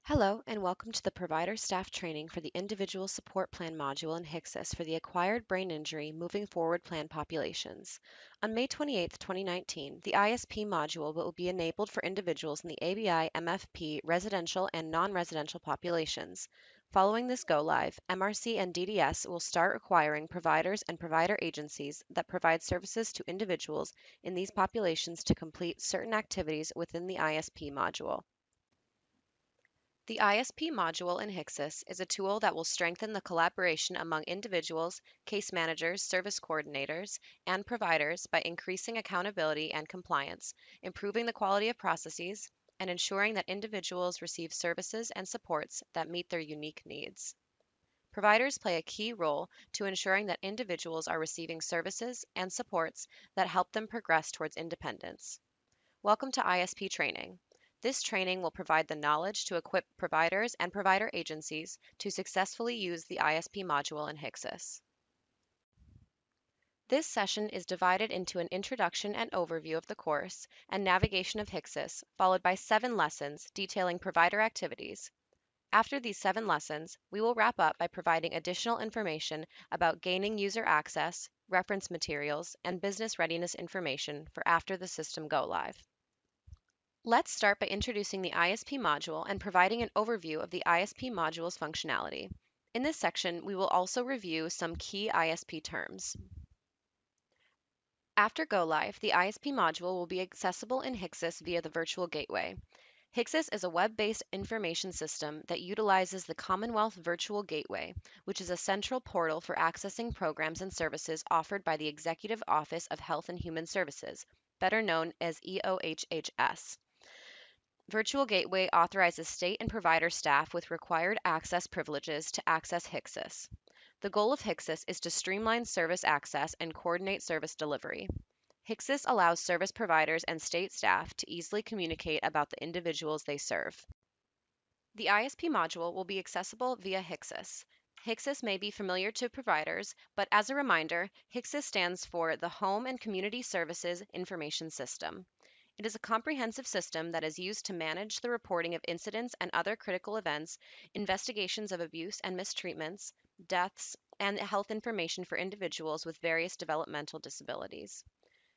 Hello, and welcome to the Provider Staff Training for the Individual Support Plan module in Hixxus for the Acquired Brain Injury Moving Forward Plan populations. On May 28, 2019, the ISP module will be enabled for individuals in the ABI MFP residential and non-residential populations. Following this go-live, MRC and DDS will start requiring providers and provider agencies that provide services to individuals in these populations to complete certain activities within the ISP module. The ISP module in Hixxus is a tool that will strengthen the collaboration among individuals, case managers, service coordinators, and providers by increasing accountability and compliance, improving the quality of processes, and ensuring that individuals receive services and supports that meet their unique needs. Providers play a key role to ensuring that individuals are receiving services and supports that help them progress towards independence. Welcome to ISP training. This training will provide the knowledge to equip providers and provider agencies to successfully use the ISP module in Hixxus. This session is divided into an introduction and overview of the course and navigation of Hixxus, followed by 7 lessons detailing provider activities. After these 7 lessons, we will wrap up by providing additional information about gaining user access, reference materials, and business readiness information for after the system go live. Let's start by introducing the ISP module and providing an overview of the ISP module's functionality. In this section, we will also review some key ISP terms. After go live, the ISP module will be accessible in Hixxus via the virtual gateway. Hixxus is a web-based information system that utilizes the Commonwealth Virtual Gateway, which is a central portal for accessing programs and services offered by the Executive Office of Health and Human Services, better known as EOHHS. Virtual Gateway authorizes state and provider staff with required access privileges to access Hixxus. The goal of Hixxus is to streamline service access and coordinate service delivery. Hixxus allows service providers and state staff to easily communicate about the individuals they serve. The ISP module will be accessible via Hixxus. Hixxus may be familiar to providers, but as a reminder, Hixxus stands for the Home and Community Services Information System. It is a comprehensive system that is used to manage the reporting of incidents and other critical events, investigations of abuse and mistreatments, deaths, and health information for individuals with various developmental disabilities.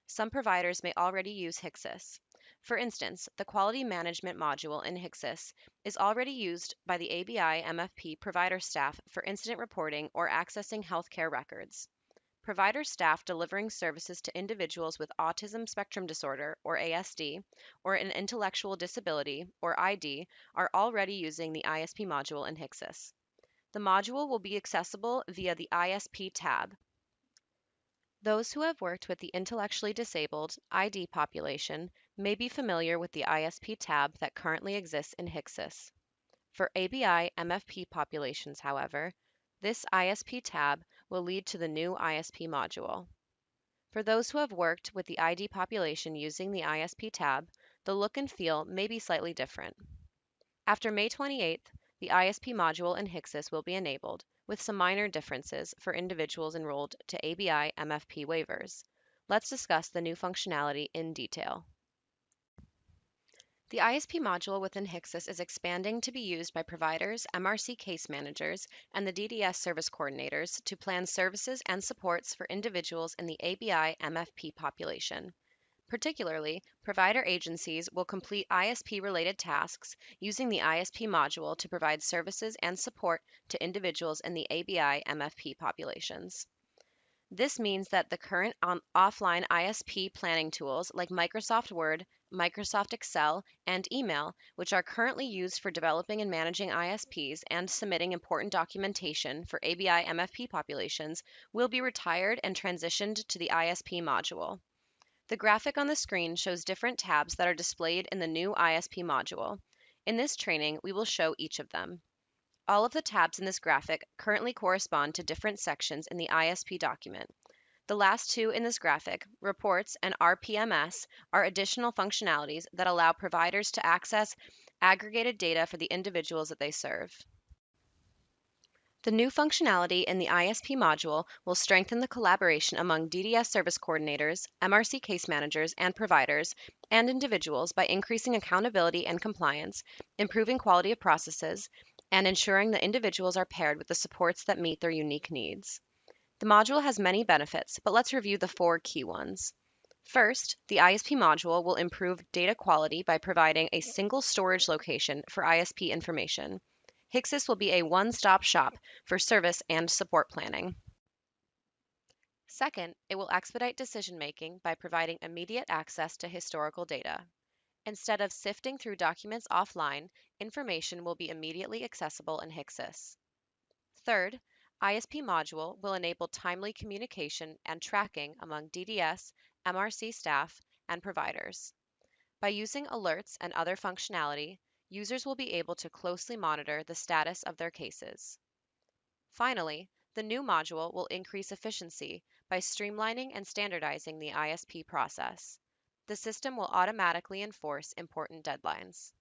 Some providers may already use Hixxus. For instance, the Quality Management module in Hixxus is already used by the ABI MFP provider staff for incident reporting or accessing healthcare records. Provider staff delivering services to individuals with autism spectrum disorder, or ASD, or an intellectual disability, or ID, are already using the ISP module in Hixxus. The module will be accessible via the ISP tab. Those who have worked with the intellectually disabled ID population may be familiar with the ISP tab that currently exists in Hixxus. For ABI MFP populations, however, this ISP tab will lead to the new ISP module. For those who have worked with the ID population using the ISP tab, the look and feel may be slightly different. After May 28th, the ISP module in Hixxus will be enabled, with some minor differences for individuals enrolled to ABI MFP waivers. Let's discuss the new functionality in detail. The ISP module within Hixxus is expanding to be used by providers, MRC case managers, and the DDS service coordinators to plan services and supports for individuals in the ABI MFP population. Particularly, provider agencies will complete ISP-related tasks using the ISP module to provide services and support to individuals in the ABI MFP populations. This means that the current offline ISP planning tools like Microsoft Word, Microsoft Excel, and email, which are currently used for developing and managing ISPs and submitting important documentation for ABI MFP populations, will be retired and transitioned to the ISP module. The graphic on the screen shows different tabs that are displayed in the new ISP module. In this training, we will show each of them. All of the tabs in this graphic currently correspond to different sections in the ISP document. The last two in this graphic, Reports and RPMS, are additional functionalities that allow providers to access aggregated data for the individuals that they serve. The new functionality in the ISP module will strengthen the collaboration among DDS service coordinators, MRC case managers, and providers and individuals by increasing accountability and compliance, improving quality of processes, and ensuring that individuals are paired with the supports that meet their unique needs. The module has many benefits, but let's review the 4 key ones. First, the ISP module will improve data quality by providing a single storage location for ISP information. Hixxus will be a one-stop shop for service and support planning. Second, it will expedite decision-making by providing immediate access to historical data. Instead of sifting through documents offline, information will be immediately accessible in Hixxus. Third, ISP module will enable timely communication and tracking among DDS, MRC staff, and providers. By using alerts and other functionality, users will be able to closely monitor the status of their cases. Finally, the new module will increase efficiency by streamlining and standardizing the ISP process. The system will automatically enforce important deadlines.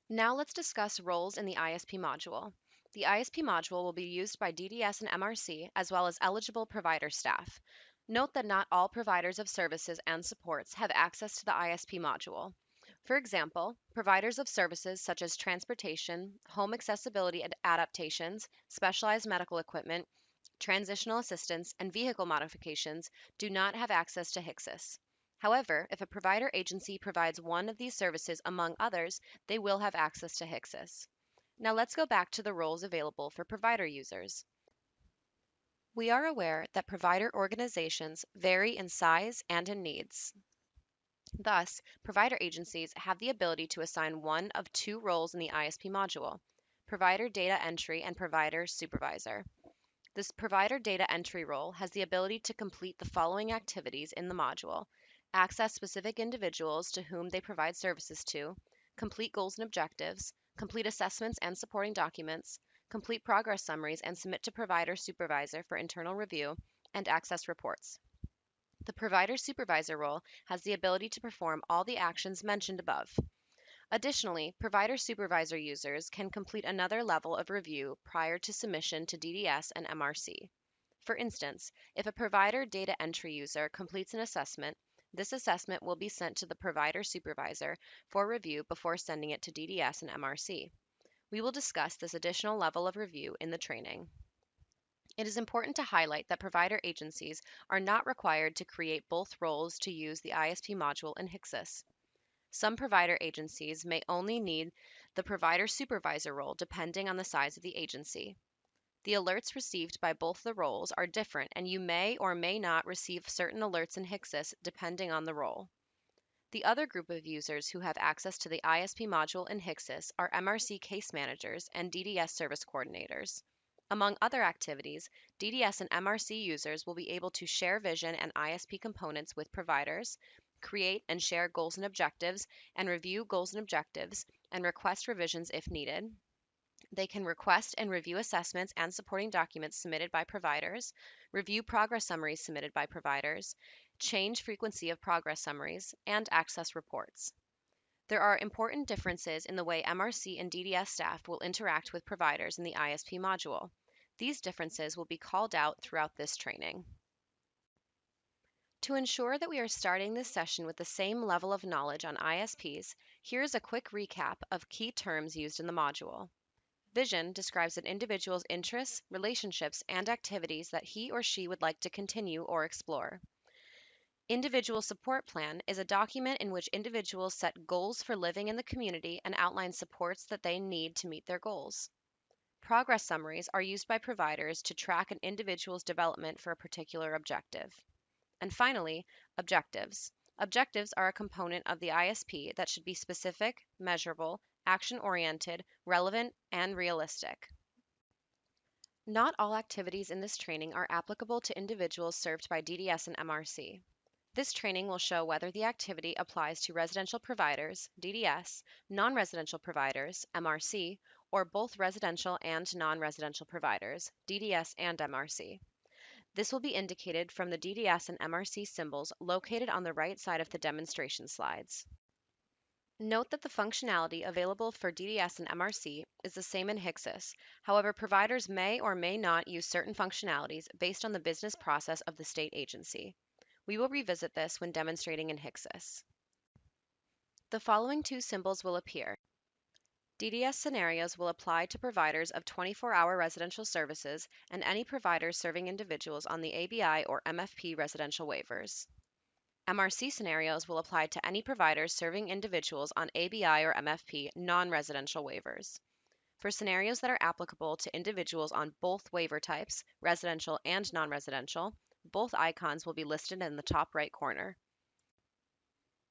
Now let's discuss roles in the ISP module. The ISP module will be used by DDS and MRC as well as eligible provider staff. Note that not all providers of services and supports have access to the ISP module. For example, providers of services such as transportation, home accessibility adaptations, specialized medical equipment, transitional assistance, and vehicle modifications do not have access to Hixxus. However, if a provider agency provides one of these services among others, they will have access to Hixxus. Now let's go back to the roles available for provider users. We are aware that provider organizations vary in size and in needs. Thus, provider agencies have the ability to assign one of 2 roles in the ISP module: provider data entry and provider supervisor. This provider data entry role has the ability to complete the following activities in the module: access specific individuals to whom they provide services to, complete goals and objectives, complete assessments and supporting documents, complete progress summaries and submit to provider supervisor for internal review, and access reports. The provider supervisor role has the ability to perform all the actions mentioned above. Additionally, provider supervisor users can complete another level of review prior to submission to DDS and MRC. For instance, if a provider data entry user completes an assessment, this assessment will be sent to the provider supervisor for review before sending it to DDS and MRC. We will discuss this additional level of review in the training. It is important to highlight that provider agencies are not required to create both roles to use the ISP module in Hixxus. Some provider agencies may only need the provider supervisor role depending on the size of the agency. The alerts received by both the roles are different, and you may or may not receive certain alerts in Hixxus depending on the role. The other group of users who have access to the ISP module in Hixxus are MRC case managers and DDS service coordinators. Among other activities, DDS and MRC users will be able to share vision and ISP components with providers, create and share goals and objectives, and review goals and objectives, and request revisions if needed. They can request and review assessments and supporting documents submitted by providers, review progress summaries submitted by providers, change frequency of progress summaries, and access reports. There are important differences in the way MRC and DDS staff will interact with providers in the ISP module. These differences will be called out throughout this training. To ensure that we are starting this session with the same level of knowledge on ISPs, here's a quick recap of key terms used in the module. Vision describes an individual's interests, relationships, and activities that he or she would like to continue or explore. Individual Support Plan is a document in which individuals set goals for living in the community and outline supports that they need to meet their goals. Progress summaries are used by providers to track an individual's development for a particular objective. And finally, objectives. Objectives are a component of the ISP that should be specific, measurable, action-oriented, relevant, and realistic. Not all activities in this training are applicable to individuals served by DDS and MRC. This training will show whether the activity applies to residential providers, DDS, non-residential providers, MRC, or both residential and non-residential providers, DDS and MRC. This will be indicated from the DDS and MRC symbols located on the right side of the demonstration slides. Note that the functionality available for DDS and MRC is the same in Hixxus. However, providers may or may not use certain functionalities based on the business process of the state agency. We will revisit this when demonstrating in Hixxus. The following two symbols will appear. DDS scenarios will apply to providers of 24-hour residential services and any providers serving individuals on the ABI or MFP residential waivers. MRC scenarios will apply to any providers serving individuals on ABI or MFP non-residential waivers. For scenarios that are applicable to individuals on both waiver types, residential and non-residential, both icons will be listed in the top right corner.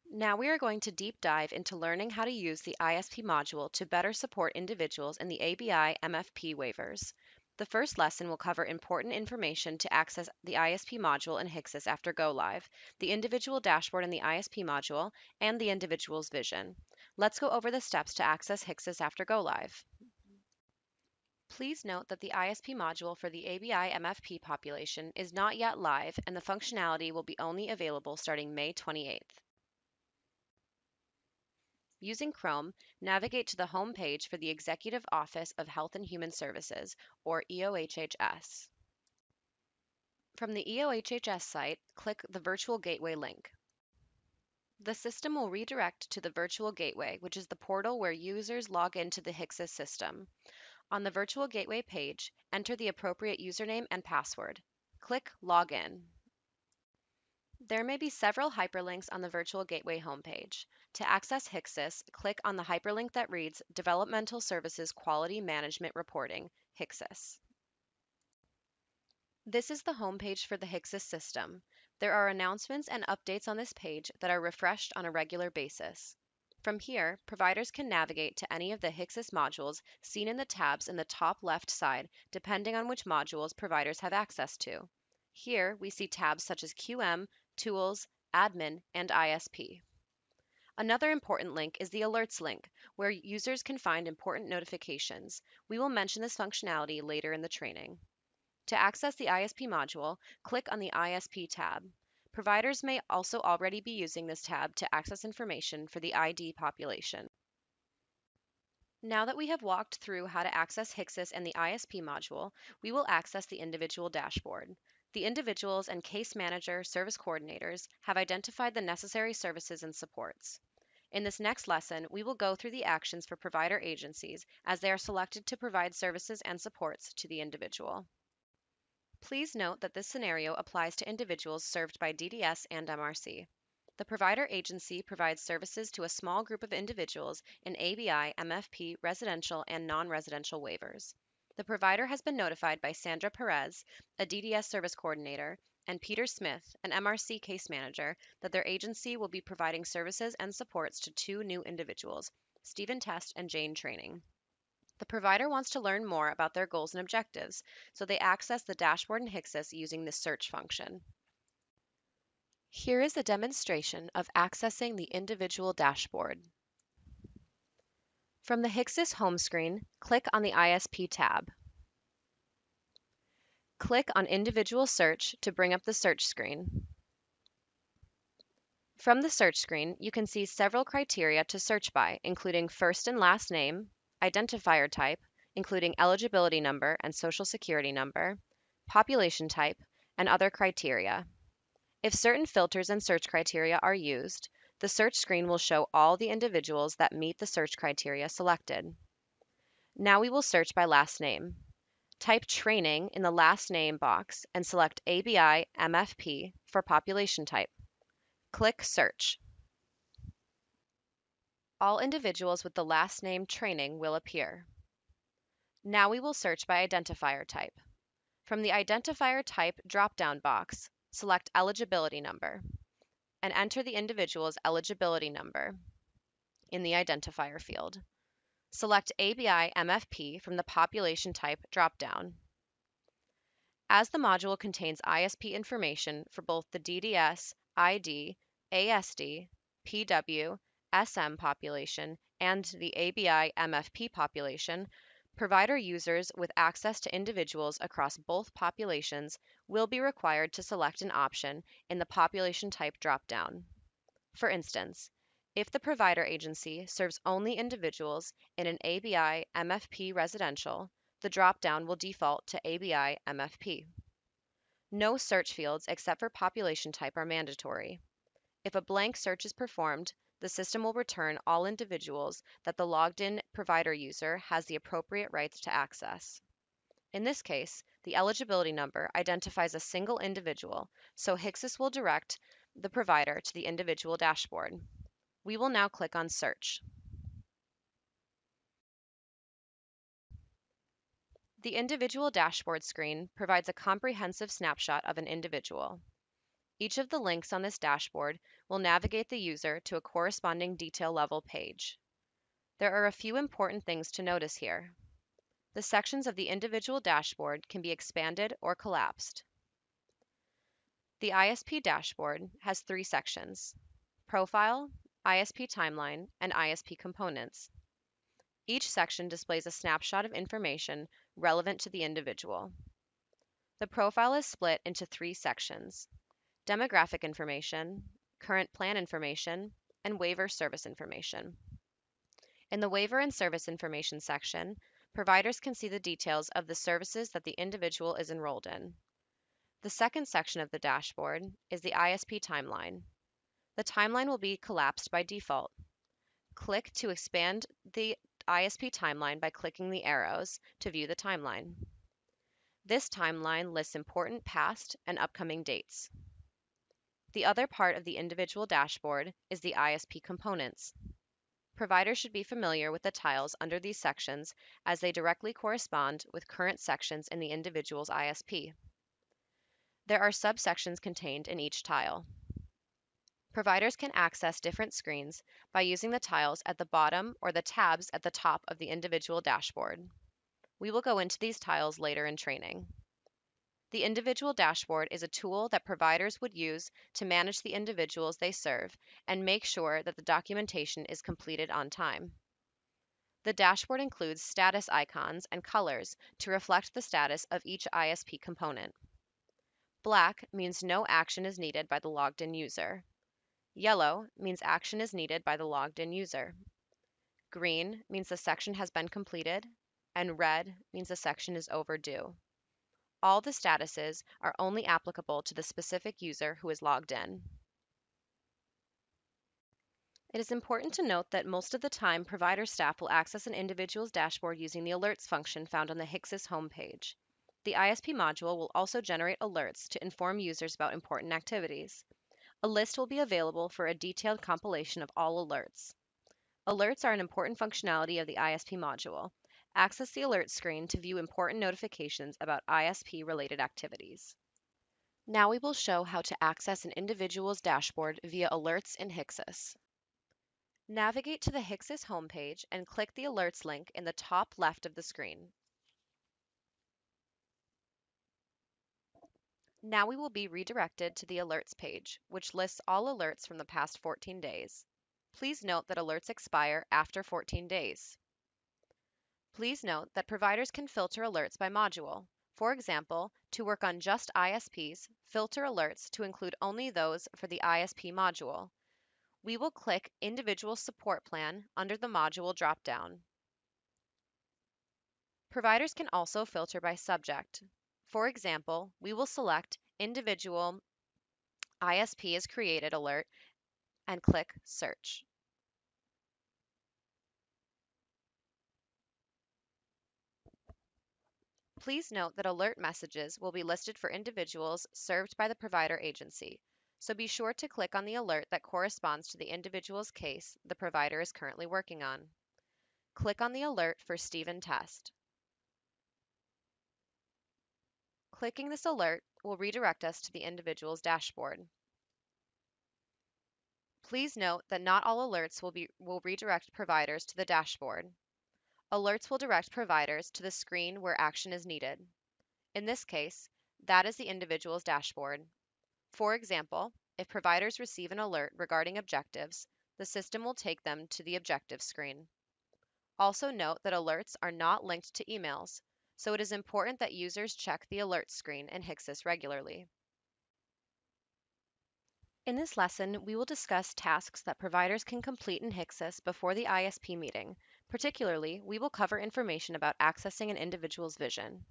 Now we are going to deep dive into learning how to use the ISP module to better support individuals in the ABI MFP waivers. The first lesson will cover important information to access the ISP module in Hixxus after go live, the individual dashboard in the ISP module, and the individual's vision. Let's go over the steps to access Hixxus after go live. Please note that the ISP module for the ABI MFP population is not yet live, and the functionality will be only available starting May 28th. Using Chrome, navigate to the home page for the Executive Office of Health and Human Services, or EOHHS. From the EOHHS site, click the Virtual Gateway link. The system will redirect to the Virtual Gateway, which is the portal where users log into the Hixxus system. On the Virtual Gateway page, enter the appropriate username and password. Click Login. There may be several hyperlinks on the Virtual Gateway homepage. To access Hixxus, click on the hyperlink that reads Developmental Services Quality Management Reporting, Hixxus. This is the homepage for the Hixxus system. There are announcements and updates on this page that are refreshed on a regular basis. From here, providers can navigate to any of the Hixxus modules seen in the tabs in the top left side, depending on which modules providers have access to. Here, we see tabs such as QM, Tools, Admin, and ISP. Another important link is the Alerts link, where users can find important notifications. We will mention this functionality later in the training. To access the ISP module, click on the ISP tab. Providers may also already be using this tab to access information for the ID population. Now that we have walked through how to access Hixxus and the ISP module, we will access the individual dashboard. The individuals and case manager service coordinators have identified the necessary services and supports. In this next lesson, we will go through the actions for provider agencies as they are selected to provide services and supports to the individual. Please note that this scenario applies to individuals served by DDS and MRC. The provider agency provides services to a small group of individuals in ABI, MFP, residential, and non-residential waivers. The provider has been notified by Sandra Perez, a DDS service coordinator, and Peter Smith, an MRC case manager, that their agency will be providing services and supports to two new individuals, Stephen Test and Jane Training. The provider wants to learn more about their goals and objectives, so they access the dashboard in Hixxus using the search function. Here is a demonstration of accessing the individual dashboard. From the Hixxus home screen, click on the ISP tab. Click on Individual Search to bring up the search screen. From the search screen, you can see several criteria to search by, including first and last name, identifier type, including eligibility number and social security number, population type, and other criteria. If certain filters and search criteria are used, the search screen will show all the individuals that meet the search criteria selected. Now we will search by last name. Type training in the last name box and select ABI MFP for population type. Click search. All individuals with the last name training will appear. Now we will search by identifier type. From the identifier type drop-down box, select eligibility number and enter the individual's eligibility number in the identifier field. Select ABI MFP from the population type drop-down. As the module contains ISP information for both the DDS, ID, ASD, PW, SM population, and the ABI MFP population, provider users with access to individuals across both populations will be required to select an option in the population type drop-down. For instance, If the provider agency serves only individuals in an ABI MFP residential, the drop-down will default to ABI MFP. No search fields except for population type are mandatory. If a blank search is performed, the system will return all individuals that the logged-in provider user has the appropriate rights to access. In this case, the eligibility number identifies a single individual, so Hixxus will direct the provider to the individual dashboard. We will now click on Search. The individual dashboard screen provides a comprehensive snapshot of an individual. Each of the links on this dashboard will navigate the user to a corresponding detail level page. There are a few important things to notice here. The sections of the individual dashboard can be expanded or collapsed. The ISP dashboard has 3 sections: Profile, ISP Timeline, and ISP Components. Each section displays a snapshot of information relevant to the individual. The profile is split into 3 sections: demographic information, current plan information, and waiver service information. In the waiver and service information section, providers can see the details of the services that the individual is enrolled in. The second section of the dashboard is the ISP timeline. The timeline will be collapsed by default. Click to expand the ISP timeline by clicking the arrows to view the timeline. This timeline lists important past and upcoming dates. The other part of the individual dashboard is the ISP components. Providers should be familiar with the tiles under these sections as they directly correspond with current sections in the individual's ISP. There are subsections contained in each tile. Providers can access different screens by using the tiles at the bottom or the tabs at the top of the individual dashboard. We will go into these tiles later in training. The individual dashboard is a tool that providers would use to manage the individuals they serve and make sure that the documentation is completed on time. The dashboard includes status icons and colors to reflect the status of each ISP component. Black means no action is needed by the logged-in user. Yellow means action is needed by the logged-in user. Green means the section has been completed, and red means the section is overdue. All the statuses are only applicable to the specific user who is logged in. It is important to note that most of the time, provider staff will access an individual's dashboard using the Alerts function found on the Hixxus homepage. The ISP module will also generate alerts to inform users about important activities. A list will be available for a detailed compilation of all alerts. Alerts are an important functionality of the ISP module. Access the Alert screen to view important notifications about ISP-related activities. Now we will show how to access an individual's dashboard via alerts in Hixxus. Navigate to the Hixxus homepage and click the Alerts link in the top left of the screen. Now we will be redirected to the Alerts page, which lists all alerts from the past 14 days. Please note that alerts expire after 14 days. Please note that providers can filter alerts by module. For example, to work on just ISPs, filter alerts to include only those for the ISP module. We will click Individual Support Plan under the module dropdown. Providers can also filter by subject. For example, we will select Individual ISP is created alert and click Search. Please note that alert messages will be listed for individuals served by the provider agency, so be sure to click on the alert that corresponds to the individual's case the provider is currently working on. Click on the alert for Stephen Test. Clicking this alert will redirect us to the individual's dashboard. Please note that not all alerts will redirect providers to the dashboard. Alerts will direct providers to the screen where action is needed. In this case, that is the individual's dashboard. For example, if providers receive an alert regarding objectives, the system will take them to the objectives screen. Also note that alerts are not linked to emails, so it is important that users check the alert screen in Hixxus regularly. In this lesson, we will discuss tasks that providers can complete in Hixxus before the ISP meeting. Particularly, we will cover information about accessing an individual's vision.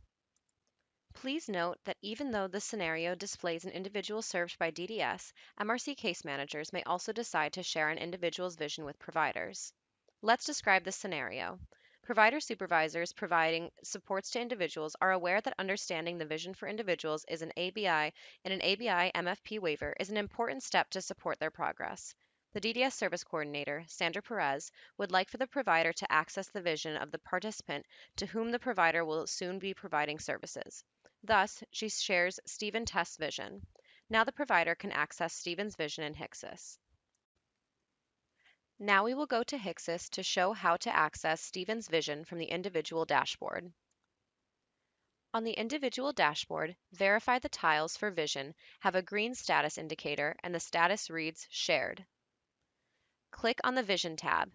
Please note that even though this scenario displays an individual served by DDS, MRC case managers may also decide to share an individual's vision with providers. Let's describe this scenario. Provider supervisors providing supports to individuals are aware that understanding the vision for individuals is an ABI and an ABI MFP waiver is an important step to support their progress. The DDS service coordinator, Sandra Perez, would like for the provider to access the vision of the participant to whom the provider will soon be providing services. Thus, she shares Stephen Test's vision. Now the provider can access Stephen's vision in Hixxus. Now we will go to Hixxus to show how to access Stephen's vision from the individual dashboard. On the individual dashboard, verify the tiles for vision have a green status indicator and the status reads shared. Click on the Vision tab.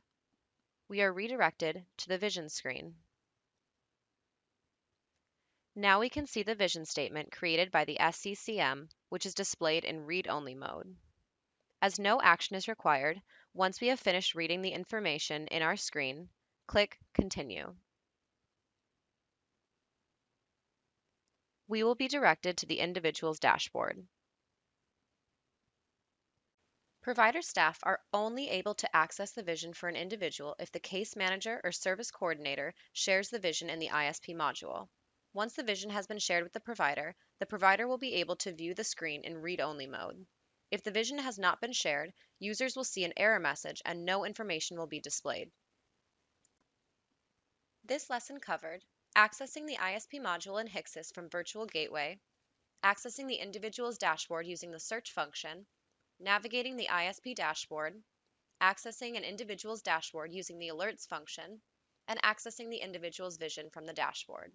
We are redirected to the Vision screen. Now we can see the vision statement created by the SCCM, which is displayed in read-only mode. As no action is required, once we have finished reading the information in our screen, click Continue. We will be directed to the individual's dashboard. Provider staff are only able to access the vision for an individual if the case manager or service coordinator shares the vision in the ISP module. Once the vision has been shared with the provider will be able to view the screen in read-only mode. If the vision has not been shared, users will see an error message and no information will be displayed. This lesson covered accessing the ISP module in Hixxus from Virtual Gateway, accessing the individual's dashboard using the search function, navigating the ISP dashboard, accessing an individual's dashboard using the alerts function, and accessing the individual's vision from the dashboard.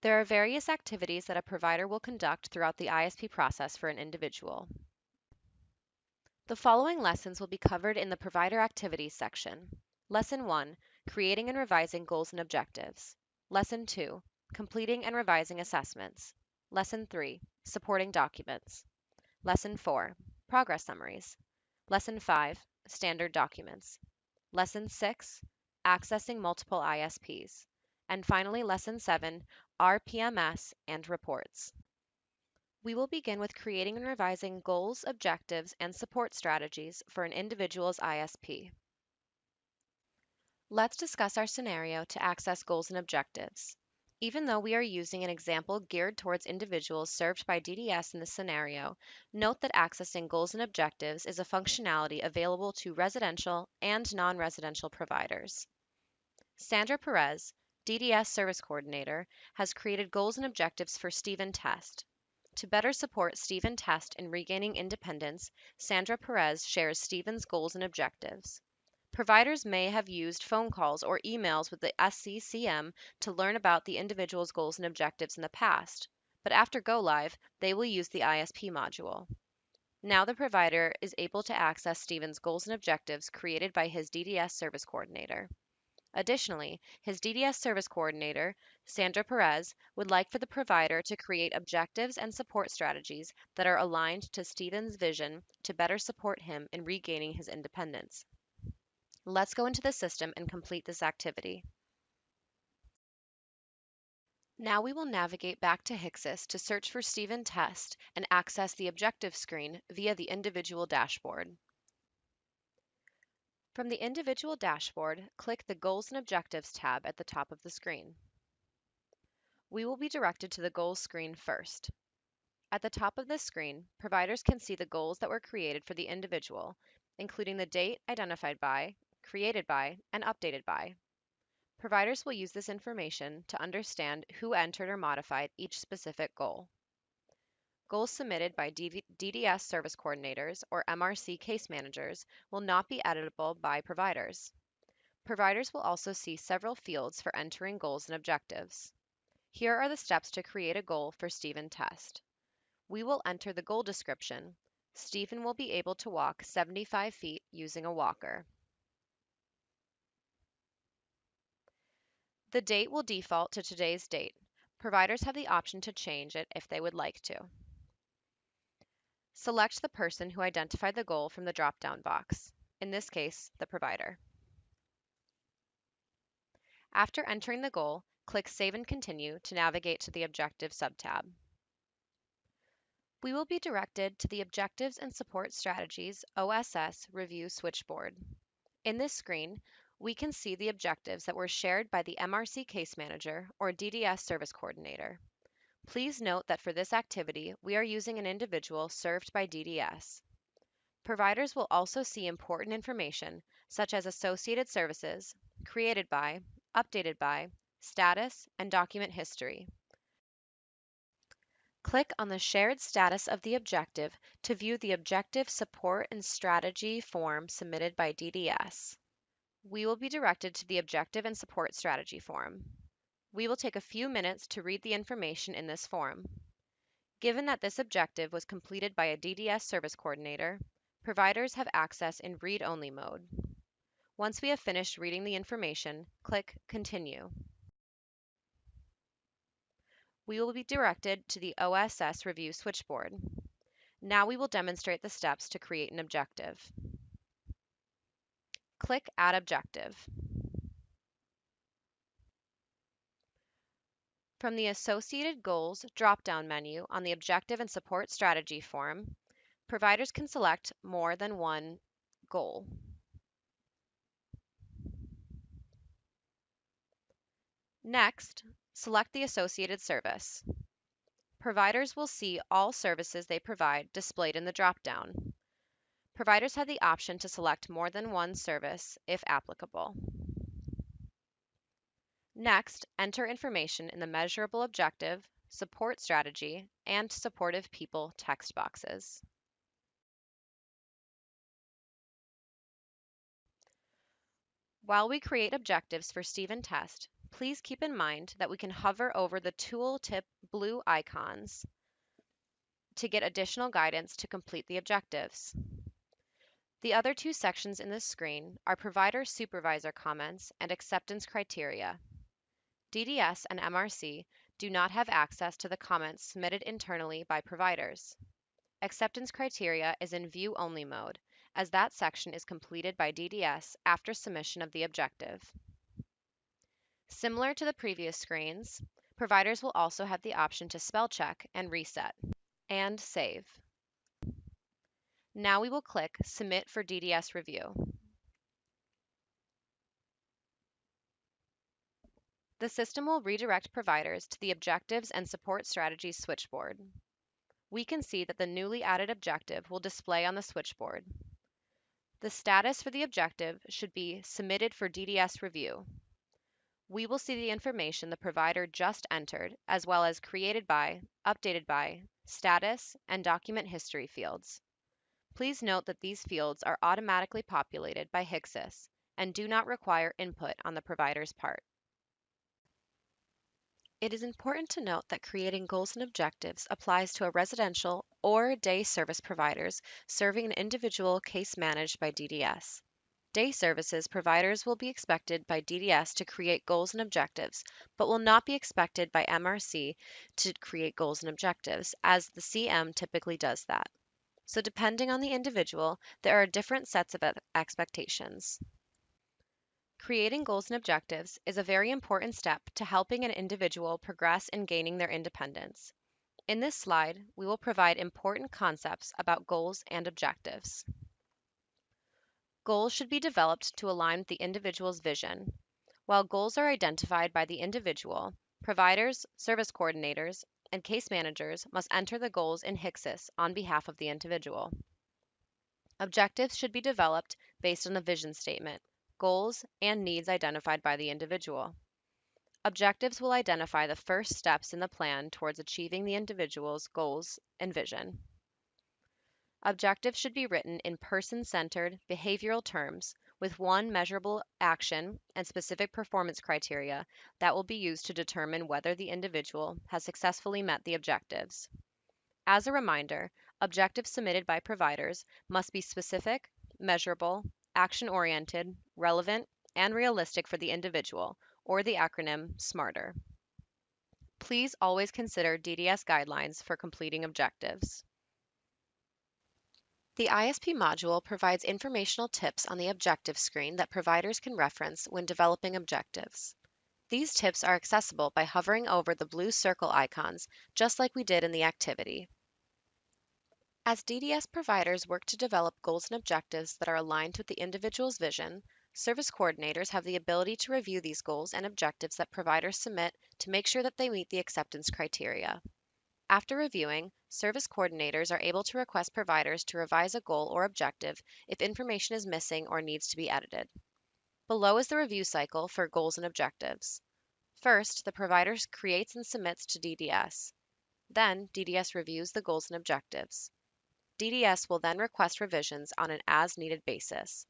There are various activities that a provider will conduct throughout the ISP process for an individual. The following lessons will be covered in the Provider Activities section. Lesson 1, Creating and Revising Goals and Objectives. Lesson 2, Completing and Revising Assessments. Lesson 3, Supporting Documents. Lesson 4, Progress Summaries. Lesson 5, Standard Documents. Lesson 6, Accessing Multiple ISPs. And finally, Lesson 7, RPMS and Reports. We will begin with creating and revising goals, objectives, and support strategies for an individual's ISP. Let's discuss our scenario to access goals and objectives. Even though we are using an example geared towards individuals served by DDS in this scenario, note that accessing goals and objectives is a functionality available to residential and non-residential providers. Sandra Perez, DDS Service Coordinator, has created goals and objectives for Stephen Test. To better support Stephen Test in regaining independence, Sandra Perez shares Stephen's goals and objectives. Providers may have used phone calls or emails with the SCCM to learn about the individual's goals and objectives in the past, but after go live, they will use the ISP module. Now the provider is able to access Stephen's goals and objectives created by his DDS Service Coordinator. Additionally, his DDS Service Coordinator, Sandra Perez, would like for the provider to create objectives and support strategies that are aligned to Stephen's vision to better support him in regaining his independence. Let's go into the system and complete this activity. Now we will navigate back to Hixxus to search for Stephen Test and access the objective screen via the individual dashboard. From the individual dashboard, click the Goals and Objectives tab at the top of the screen. We will be directed to the Goals screen first. At the top of this screen, providers can see the goals that were created for the individual, including the date identified by, created by, and updated by. Providers will use this information to understand who entered or modified each specific goal. Goals submitted by DDS service coordinators or MRC case managers will not be editable by providers. Providers will also see several fields for entering goals and objectives. Here are the steps to create a goal for Stephen Test. We will enter the goal description. Stephen will be able to walk 75 feet using a walker. The date will default to today's date. Providers have the option to change it if they would like to. Select the person who identified the goal from the drop-down box, in this case, the provider. After entering the goal, click Save and Continue to navigate to the Objectives subtab. We will be directed to the Objectives and Support Strategies OSS Review Switchboard. In this screen, we can see the objectives that were shared by the MRC Case Manager or DDS Service Coordinator. Please note that for this activity, we are using an individual served by DDS. Providers will also see important information such as associated services, created by, updated by, status, and document history. Click on the shared status of the objective to view the Objective Support and Strategy form submitted by DDS. We will be directed to the Objective and Support Strategy form. We will take a few minutes to read the information in this form. Given that this objective was completed by a DDS Service Coordinator, providers have access in read-only mode. Once we have finished reading the information, click Continue. We will be directed to the OSS Review switchboard. Now we will demonstrate the steps to create an objective. Click Add Objective. From the Associated Goals drop-down menu on the Objective and Support Strategy form, providers can select more than one goal. Next, select the associated service. Providers will see all services they provide displayed in the drop-down. Providers have the option to select more than one service if applicable. Next, enter information in the Measurable Objective, Support Strategy, and Supportive People text boxes. While we create objectives for Stephen Test, please keep in mind that we can hover over the tooltip blue icons to get additional guidance to complete the objectives. The other two sections in this screen are Provider Supervisor comments and acceptance criteria. DDS and MRC do not have access to the comments submitted internally by providers. Acceptance criteria is in view-only mode, as that section is completed by DDS after submission of the objective. Similar to the previous screens, providers will also have the option to spell check and reset, and save. Now we will click Submit for DDS review. The system will redirect providers to the Objectives and Support Strategies switchboard. We can see that the newly added objective will display on the switchboard. The status for the objective should be Submitted for DDS review. We will see the information the provider just entered, as well as created by, updated by, status, and document history fields. Please note that these fields are automatically populated by Hixxus and do not require input on the provider's part. It is important to note that creating goals and objectives applies to a residential or day service providers serving an individual case managed by DDS. Day services providers will be expected by DDS to create goals and objectives, but will not be expected by MRC to create goals and objectives, as the CM typically does that. So depending on the individual, there are different sets of expectations. Creating goals and objectives is a very important step to helping an individual progress in gaining their independence. In this slide, we will provide important concepts about goals and objectives. Goals should be developed to align with the individual's vision. While goals are identified by the individual, providers, service coordinators, and case managers must enter the goals in Hixxus on behalf of the individual. Objectives should be developed based on the vision statement, goals, and needs identified by the individual. Objectives will identify the first steps in the plan towards achieving the individual's goals and vision. Objectives should be written in person-centered behavioral terms with one measurable action and specific performance criteria that will be used to determine whether the individual has successfully met the objectives. As a reminder, objectives submitted by providers must be specific, measurable, action-oriented, relevant, and realistic for the individual, or the acronym SMARTER. Please always consider DDS guidelines for completing objectives. The ISP module provides informational tips on the objective screen that providers can reference when developing objectives. These tips are accessible by hovering over the blue circle icons, just like we did in the activity. As DDS providers work to develop goals and objectives that are aligned with the individual's vision, service coordinators have the ability to review these goals and objectives that providers submit to make sure that they meet the acceptance criteria. After reviewing, service coordinators are able to request providers to revise a goal or objective if information is missing or needs to be edited. Below is the review cycle for goals and objectives. First, the provider creates and submits to DDS. Then, DDS reviews the goals and objectives. DDS will then request revisions on an as-needed basis.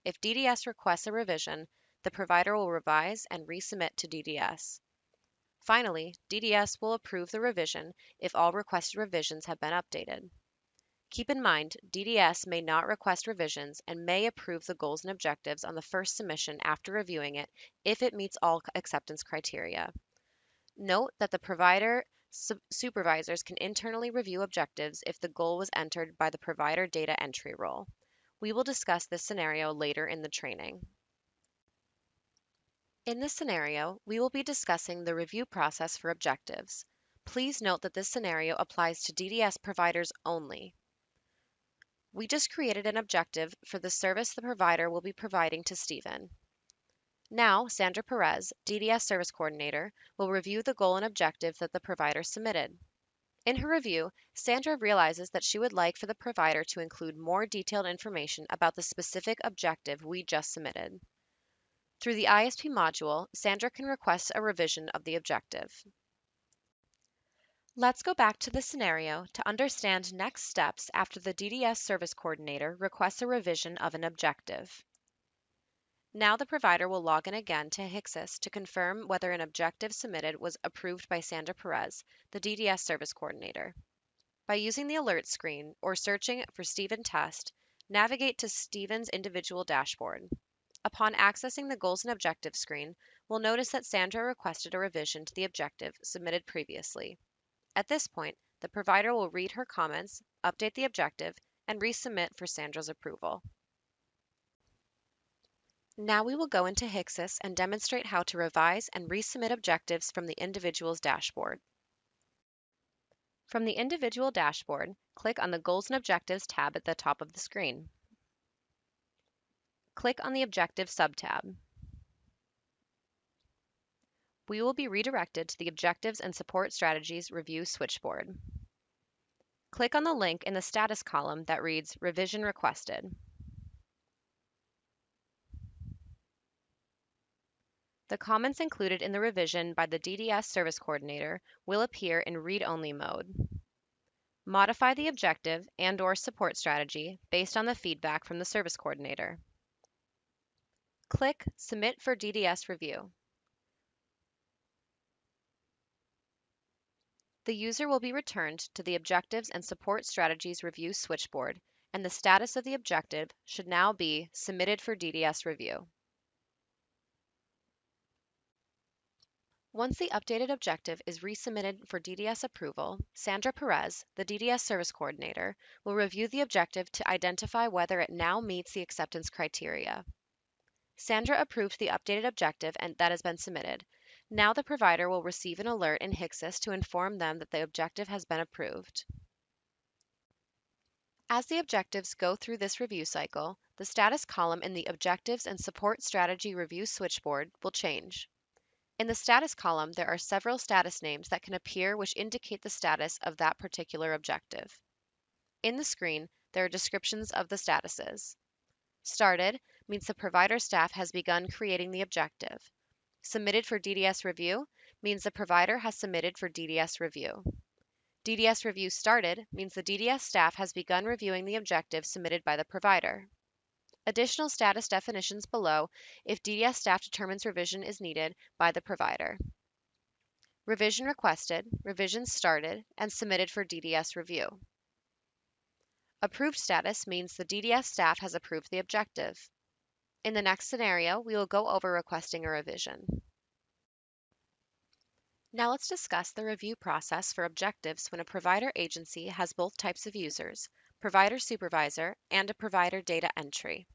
If DDS requests a revision, the provider will revise and resubmit to DDS. Finally, DDS will approve the revision if all requested revisions have been updated. Keep in mind, DDS may not request revisions and may approve the goals and objectives on the first submission after reviewing it if it meets all acceptance criteria. Note that the provider supervisors can internally review objectives if the goal was entered by the provider data entry role. We will discuss this scenario later in the training. In this scenario, we will be discussing the review process for objectives. Please note that this scenario applies to DDS providers only. We just created an objective for the service the provider will be providing to Stephen. Now, Sandra Perez, DDS Service Coordinator, will review the goal and objective that the provider submitted. In her review, Sandra realizes that she would like for the provider to include more detailed information about the specific objective we just submitted. Through the ISP module, Sandra can request a revision of the objective. Let's go back to the scenario to understand next steps after the DDS Service Coordinator requests a revision of an objective. Now the provider will log in again to Hixxus to confirm whether an objective submitted was approved by Sandra Perez, the DDS Service Coordinator. By using the alert screen or searching for Stephen Test, navigate to Stephen's individual dashboard. Upon accessing the Goals and Objectives screen, we'll notice that Sandra requested a revision to the objective submitted previously. At this point, the provider will read her comments, update the objective, and resubmit for Sandra's approval. Now we will go into Hixxus and demonstrate how to revise and resubmit objectives from the individual's dashboard. From the individual dashboard, click on the Goals and Objectives tab at the top of the screen. Click on the Objective subtab. We will be redirected to the Objectives and Support Strategies Review switchboard. Click on the link in the status column that reads Revision Requested. The comments included in the revision by the DDS Service Coordinator will appear in read-only mode. Modify the objective and/or support strategy based on the feedback from the Service Coordinator. Click Submit for DDS Review. The user will be returned to the Objectives and Support Strategies Review switchboard, and the status of the objective should now be Submitted for DDS Review. Once the updated objective is resubmitted for DDS approval, Sandra Perez, the DDS Service Coordinator, will review the objective to identify whether it now meets the acceptance criteria. Sandra approved the updated objective and that has been submitted. Now the provider will receive an alert in Hixxus to inform them that the objective has been approved. As the objectives go through this review cycle, the status column in the Objectives and Support Strategy Review switchboard will change. In the status column, there are several status names that can appear which indicate the status of that particular objective. In the screen, there are descriptions of the statuses. Started means the provider staff has begun creating the objective. Submitted for DDS review means the provider has submitted for DDS review. DDS review started means the DDS staff has begun reviewing the objective submitted by the provider. Additional status definitions below if DDS staff determines revision is needed by the provider. Revision requested, revision started, and submitted for DDS review. Approved status means the DDS staff has approved the objective. In the next scenario, we will go over requesting a revision. Now let's discuss the review process for objectives when a provider agency has both types of users, provider supervisor, and a provider data entry.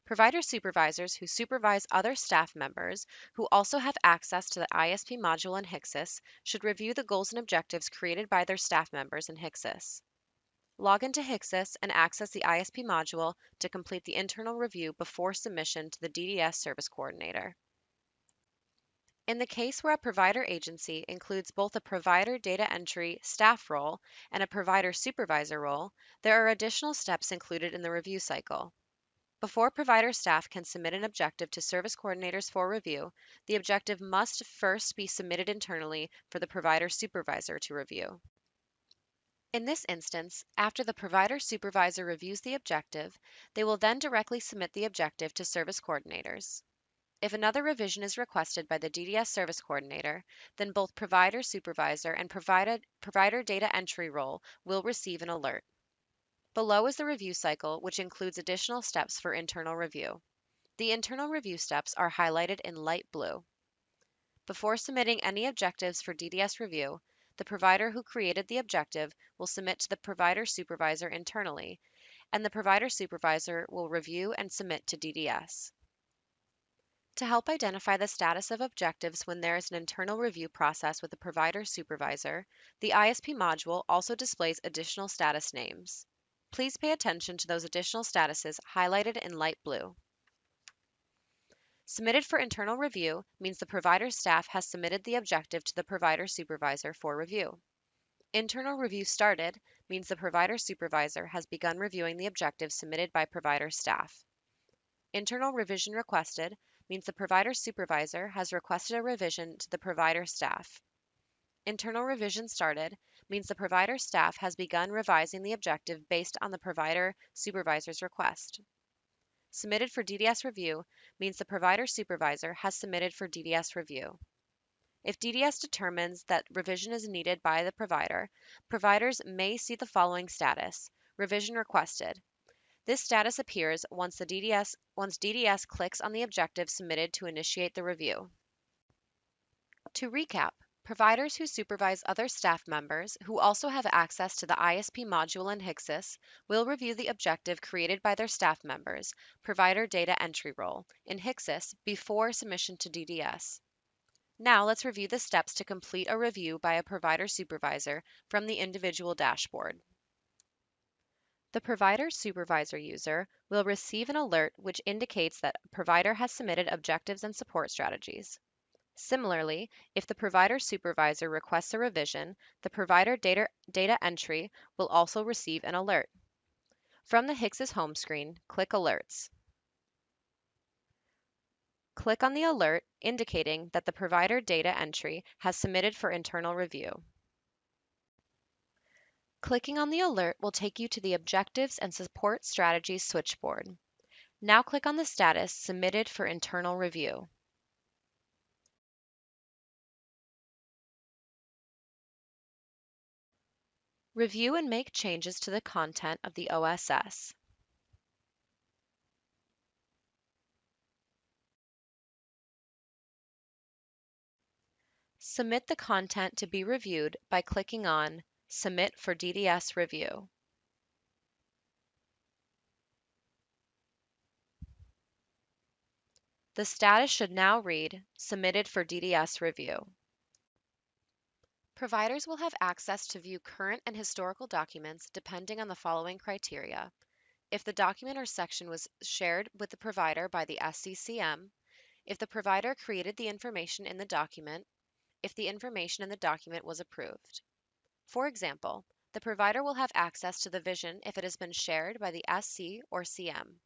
Provider supervisors who supervise other staff members who also have access to the ISP module in Hixxus should review the goals and objectives created by their staff members in Hixxus. Log into Hixxus and access the ISP module to complete the internal review before submission to the DDS Service Coordinator. In the case where a provider agency includes both a provider data entry staff role and a provider supervisor role, there are additional steps included in the review cycle. Before provider staff can submit an objective to service coordinators for review, the objective must first be submitted internally for the provider supervisor to review. In this instance, after the provider supervisor reviews the objective, they will then directly submit the objective to service coordinators. If another revision is requested by the DDS service coordinator, then both provider supervisor and provider data entry role will receive an alert. Below is the review cycle, which includes additional steps for internal review. The internal review steps are highlighted in light blue. Before submitting any objectives for DDS review, the provider who created the objective will submit to the provider supervisor internally, and the provider supervisor will review and submit to DDS. To help identify the status of objectives when there is an internal review process with the provider supervisor, the ISP module also displays additional status names. Please pay attention to those additional statuses highlighted in light blue. Submitted for internal review means the provider staff has submitted the objective to the provider supervisor for review. Internal review started means the provider supervisor has begun reviewing the objective submitted by provider staff. Internal revision requested means the provider supervisor has requested a revision to the provider staff. Internal revision started means the provider staff has begun revising the objective based on the provider supervisor's request. Submitted for DDS review means the provider supervisor has submitted for DDS review. If DDS determines that revision is needed by the provider, providers may see the following status: revision requested. This status appears once DDS clicks on the objective submitted to initiate the review. To recap, providers who supervise other staff members who also have access to the ISP module in Hixxus will review the objective created by their staff members, provider data entry role, in Hixxus before submission to DDS. Now let's review the steps to complete a review by a provider supervisor from the individual dashboard. The provider supervisor user will receive an alert which indicates that a provider has submitted objectives and support strategies. Similarly, if the provider supervisor requests a revision, the provider data entry will also receive an alert. From the Hixxus home screen, click Alerts. Click on the alert indicating that the provider data entry has submitted for internal review. Clicking on the alert will take you to the Objectives and Support Strategies switchboard. Now click on the status Submitted for internal review. Review and make changes to the content of the OSS. Submit the content to be reviewed by clicking on Submit for DDS Review. The status should now read Submitted for DDS Review. Providers will have access to view current and historical documents depending on the following criteria: if the document or section was shared with the provider by the SCCM, if the provider created the information in the document, if the information in the document was approved. For example, the provider will have access to the vision if it has been shared by the SC or CM.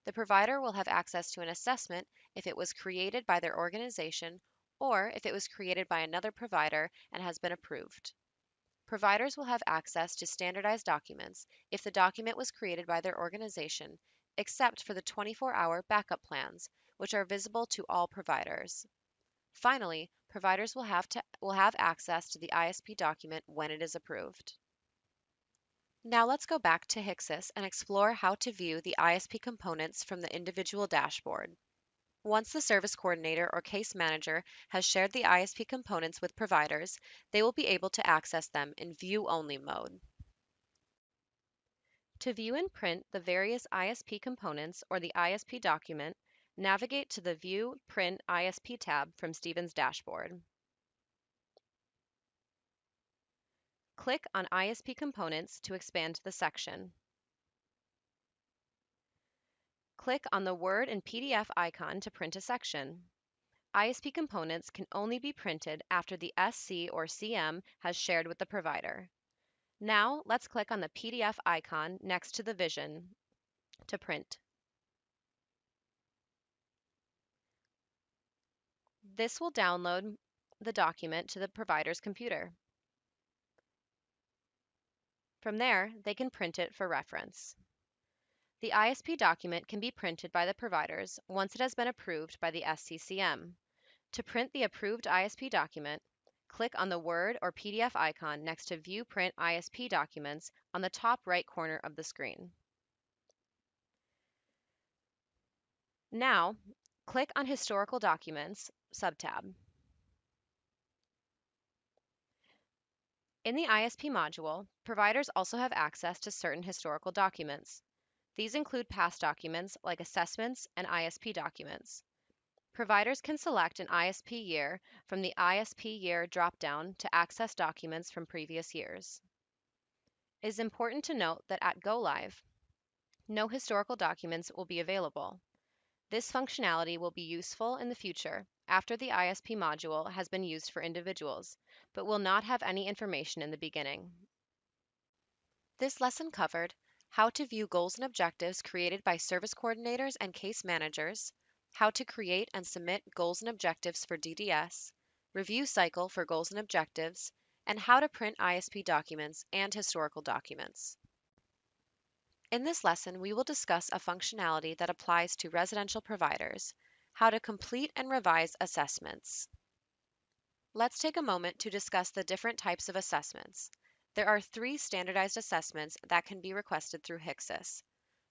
The provider will have access to an assessment if it was created by their organization or if it was created by another provider and has been approved. Providers will have access to standardized documents if the document was created by their organization, except for the 24-hour backup plans, which are visible to all providers. Finally, providers will have access to the ISP document when it is approved. Now let's go back to Hixxus and explore how to view the ISP components from the individual dashboard. Once the service coordinator or case manager has shared the ISP components with providers, they will be able to access them in view-only mode. To view and print the various ISP components or the ISP document, navigate to the View Print ISP tab from Stephen's dashboard. Click on ISP Components to expand the section. Click on the Word and PDF icon to print a section. ISP components can only be printed after the SC or CM has shared with the provider. Now, let's click on the PDF icon next to the Vision to print. This will download the document to the provider's computer. From there, they can print it for reference. The ISP document can be printed by the providers once it has been approved by the SCCM. To print the approved ISP document, click on the Word or PDF icon next to View Print ISP Documents on the top right corner of the screen. Now, click on Historical Documents subtab. In the ISP module, providers also have access to certain historical documents. These include past documents like assessments and ISP documents. Providers can select an ISP year from the ISP year dropdown to access documents from previous years. It is important to note that at Go Live, no historical documents will be available. This functionality will be useful in the future after the ISP module has been used for individuals, but will not have any information in the beginning. This lesson covered how to view goals and objectives created by service coordinators and case managers, how to create and submit goals and objectives for DDS, review cycle for goals and objectives, and how to print ISP documents and historical documents. In this lesson, we will discuss a functionality that applies to residential providers, how to complete and revise assessments. Let's take a moment to discuss the different types of assessments. There are 3 standardized assessments that can be requested through Hixxus.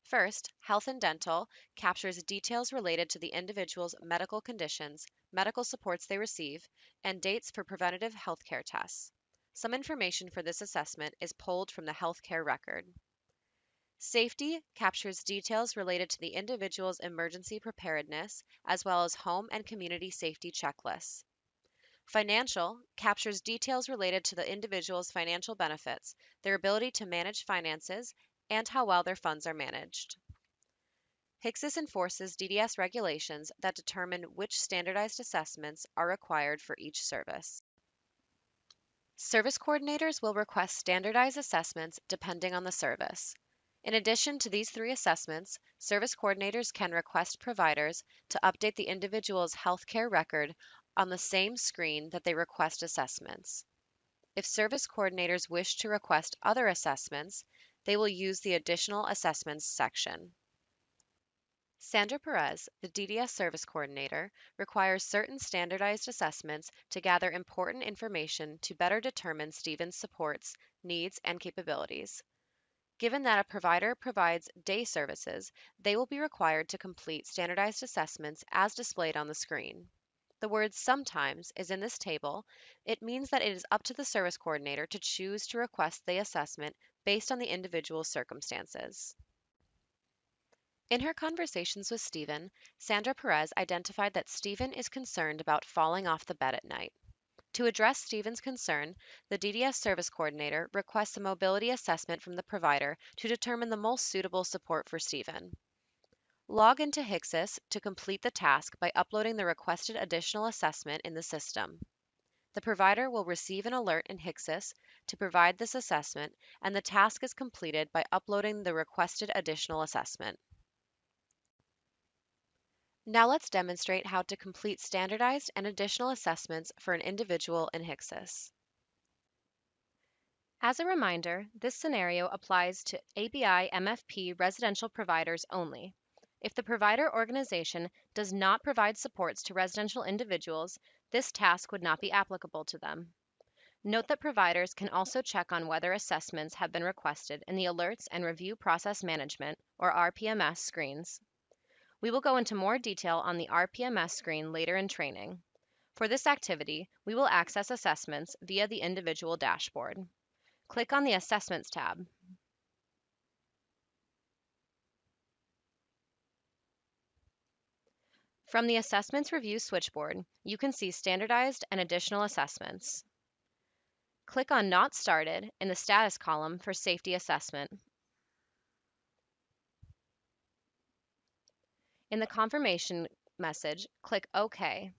First, Health and Dental captures details related to the individual's medical conditions, medical supports they receive, and dates for preventative healthcare tests. Some information for this assessment is pulled from the healthcare record. Safety captures details related to the individual's emergency preparedness, as well as home and community safety checklists. Financial captures details related to the individual's financial benefits, their ability to manage finances, and how well their funds are managed. Hixxus enforces DDS regulations that determine which standardized assessments are required for each service. Service coordinators will request standardized assessments depending on the service. In addition to these 3 assessments, service coordinators can request providers to update the individual's healthcare record on the same screen that they request assessments. If service coordinators wish to request other assessments, they will use the Additional Assessments section. Sandra Perez, the DDS Service Coordinator, requires certain standardized assessments to gather important information to better determine Stephen's supports, needs, and capabilities. Given that a provider provides day services, they will be required to complete standardized assessments as displayed on the screen. The word sometimes is in this table. It means that it is up to the service coordinator to choose to request the assessment based on the individual's circumstances. In her conversations with Stephen, Sandra Perez identified that Stephen is concerned about falling off the bed at night. To address Stephen's concern, the DDS service coordinator requests a mobility assessment from the provider to determine the most suitable support for Stephen. Log into Hixxus to complete the task by uploading the requested additional assessment in the system. The provider will receive an alert in Hixxus to provide this assessment, and the task is completed by uploading the requested additional assessment. Now let's demonstrate how to complete standardized and additional assessments for an individual in Hixxus. As a reminder, this scenario applies to ABI MFP residential providers only. If the provider organization does not provide supports to residential individuals, this task would not be applicable to them. Note that providers can also check on whether assessments have been requested in the Alerts and Review Process Management, or RPMS, screens. We will go into more detail on the RPMS screen later in training. For this activity, we will access assessments via the individual dashboard. Click on the Assessments tab. From the Assessments Review switchboard, you can see standardized and additional assessments. Click on Not Started in the status column for safety assessment. In the confirmation message, click OK.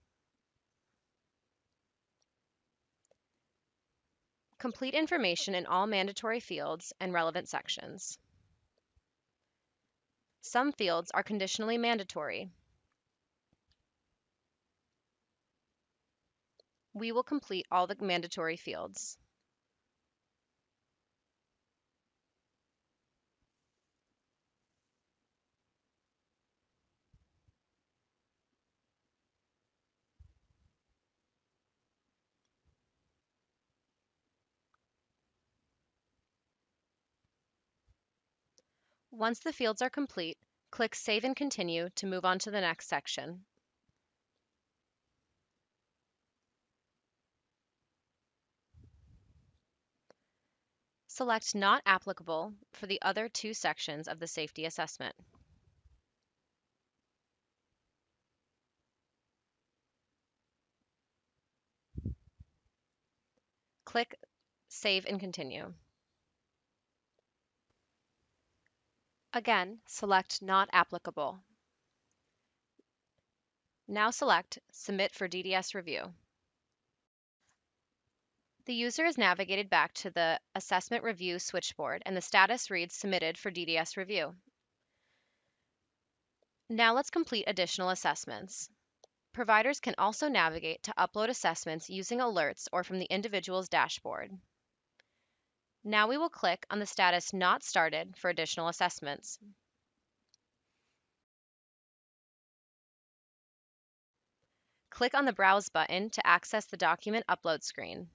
Complete information in all mandatory fields and relevant sections. Some fields are conditionally mandatory. We will complete all the mandatory fields. Once the fields are complete, click Save and Continue to move on to the next section. Select Not Applicable for the other two sections of the safety assessment. Click Save and Continue. Again, select Not Applicable. Now select Submit for DDS Review. The user is navigated back to the Assessment Review switchboard and the status reads Submitted for DDS Review. Now let's complete additional assessments. Providers can also navigate to upload assessments using alerts or from the individual's dashboard. Now we will click on the status Not Started for additional assessments. Click on the Browse button to access the document upload screen.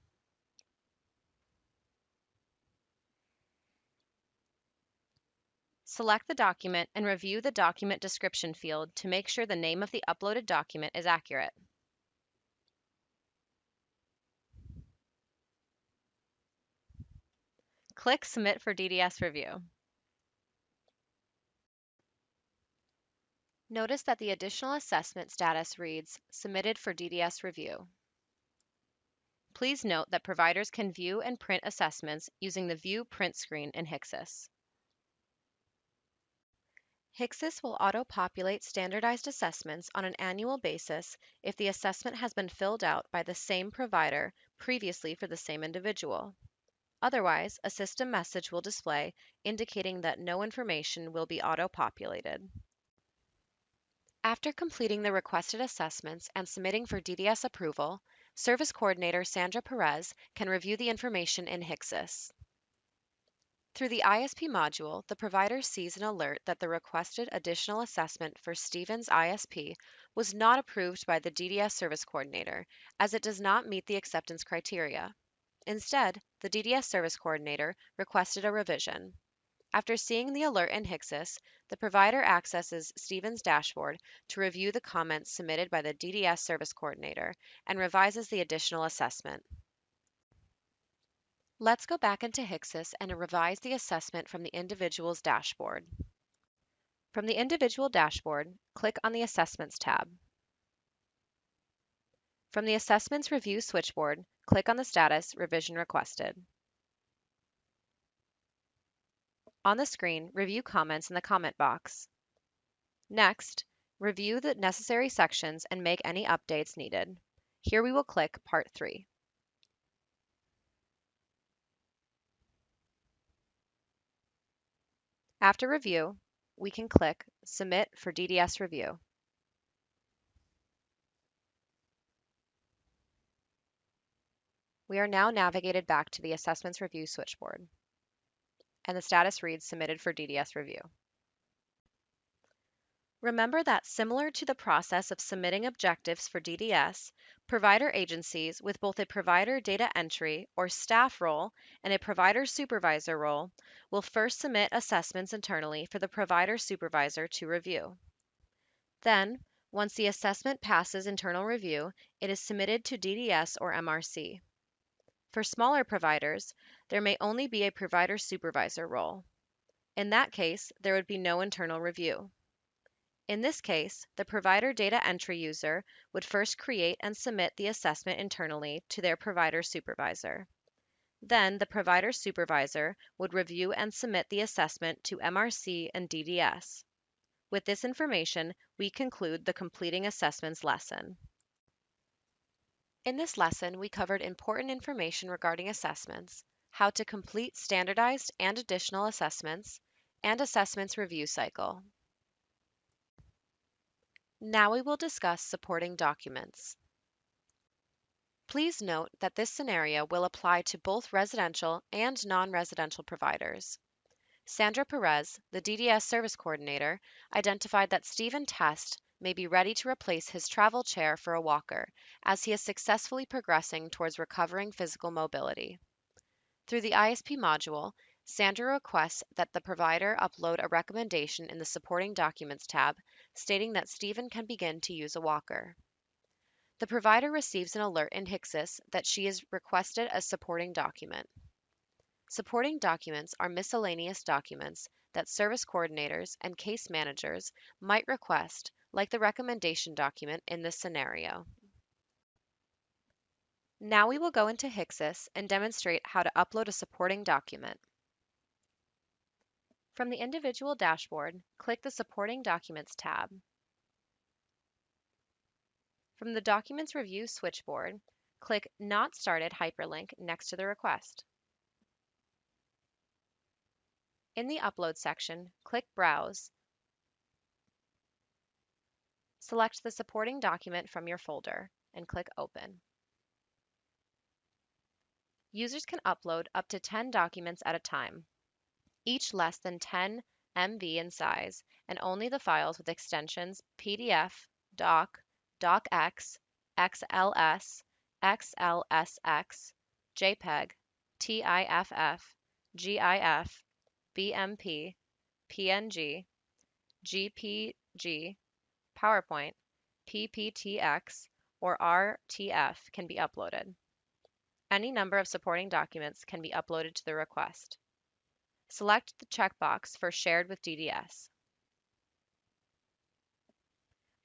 Select the document and review the document description field to make sure the name of the uploaded document is accurate. Click Submit for DDS Review. Notice that the additional assessment status reads Submitted for DDS Review. Please note that providers can view and print assessments using the View Print screen in Hixxus. Hixxus will auto-populate standardized assessments on an annual basis if the assessment has been filled out by the same provider previously for the same individual. Otherwise, a system message will display indicating that no information will be auto-populated. After completing the requested assessments and submitting for DDS approval, Service Coordinator Sandra Perez can review the information in Hixxus. Through the ISP module, the provider sees an alert that the requested additional assessment for Stevens ISP was not approved by the DDS Service Coordinator, as it does not meet the acceptance criteria. Instead, the DDS Service Coordinator requested a revision. After seeing the alert in Hixxus, the provider accesses Stevens' dashboard to review the comments submitted by the DDS Service Coordinator and revises the additional assessment. Let's go back into Hixxus and revise the assessment from the individual's dashboard. From the individual dashboard, click on the Assessments tab. From the Assessments Review switchboard, click on the status Revision Requested. On the screen, review comments in the comment box. Next, review the necessary sections and make any updates needed. Here we will click Part 3. After review, we can click Submit for DDS Review. We are now navigated back to the Assessments Review switchboard, and the status reads Submitted for DDS Review. Remember that similar to the process of submitting objectives for DDS, provider agencies with both a provider data entry or staff role and a provider supervisor role will first submit assessments internally for the provider supervisor to review. Then, once the assessment passes internal review, it is submitted to DDS or MRC. For smaller providers, there may only be a provider supervisor role. In that case, there would be no internal review. In this case, the provider data entry user would first create and submit the assessment internally to their provider supervisor. Then the provider supervisor would review and submit the assessment to MRC and DDS. With this information, we conclude the completing assessments lesson. In this lesson, we covered important information regarding assessments, how to complete standardized and additional assessments, and assessments review cycle. Now we will discuss supporting documents. Please note that this scenario will apply to both residential and non-residential providers. Sandra Perez, the DDS service coordinator, identified that Stephen Test may be ready to replace his travel chair for a walker, as he is successfully progressing towards recovering physical mobility. Through the ISP module, Sandra requests that the provider upload a recommendation in the Supporting Documents tab stating that Stephen can begin to use a walker. The provider receives an alert in Hixxus that she is requested a supporting document. Supporting documents are miscellaneous documents that service coordinators and case managers might request, like the recommendation document in this scenario. Now we will go into Hixxus and demonstrate how to upload a supporting document. From the individual dashboard, click the Supporting Documents tab. From the Documents Review switchboard, click Not Started hyperlink next to the request. In the Upload section, click Browse. Select the supporting document from your folder and click Open. Users can upload up to 10 documents at a time, each less than 10 MB in size, and only the files with extensions PDF, Doc, DocX, XLS, XLSX, JPEG, TIFF, GIF, BMP, PNG, GPG, PowerPoint, PPTX, or RTF can be uploaded. Any number of supporting documents can be uploaded to the request. Select the checkbox for Shared with DDS.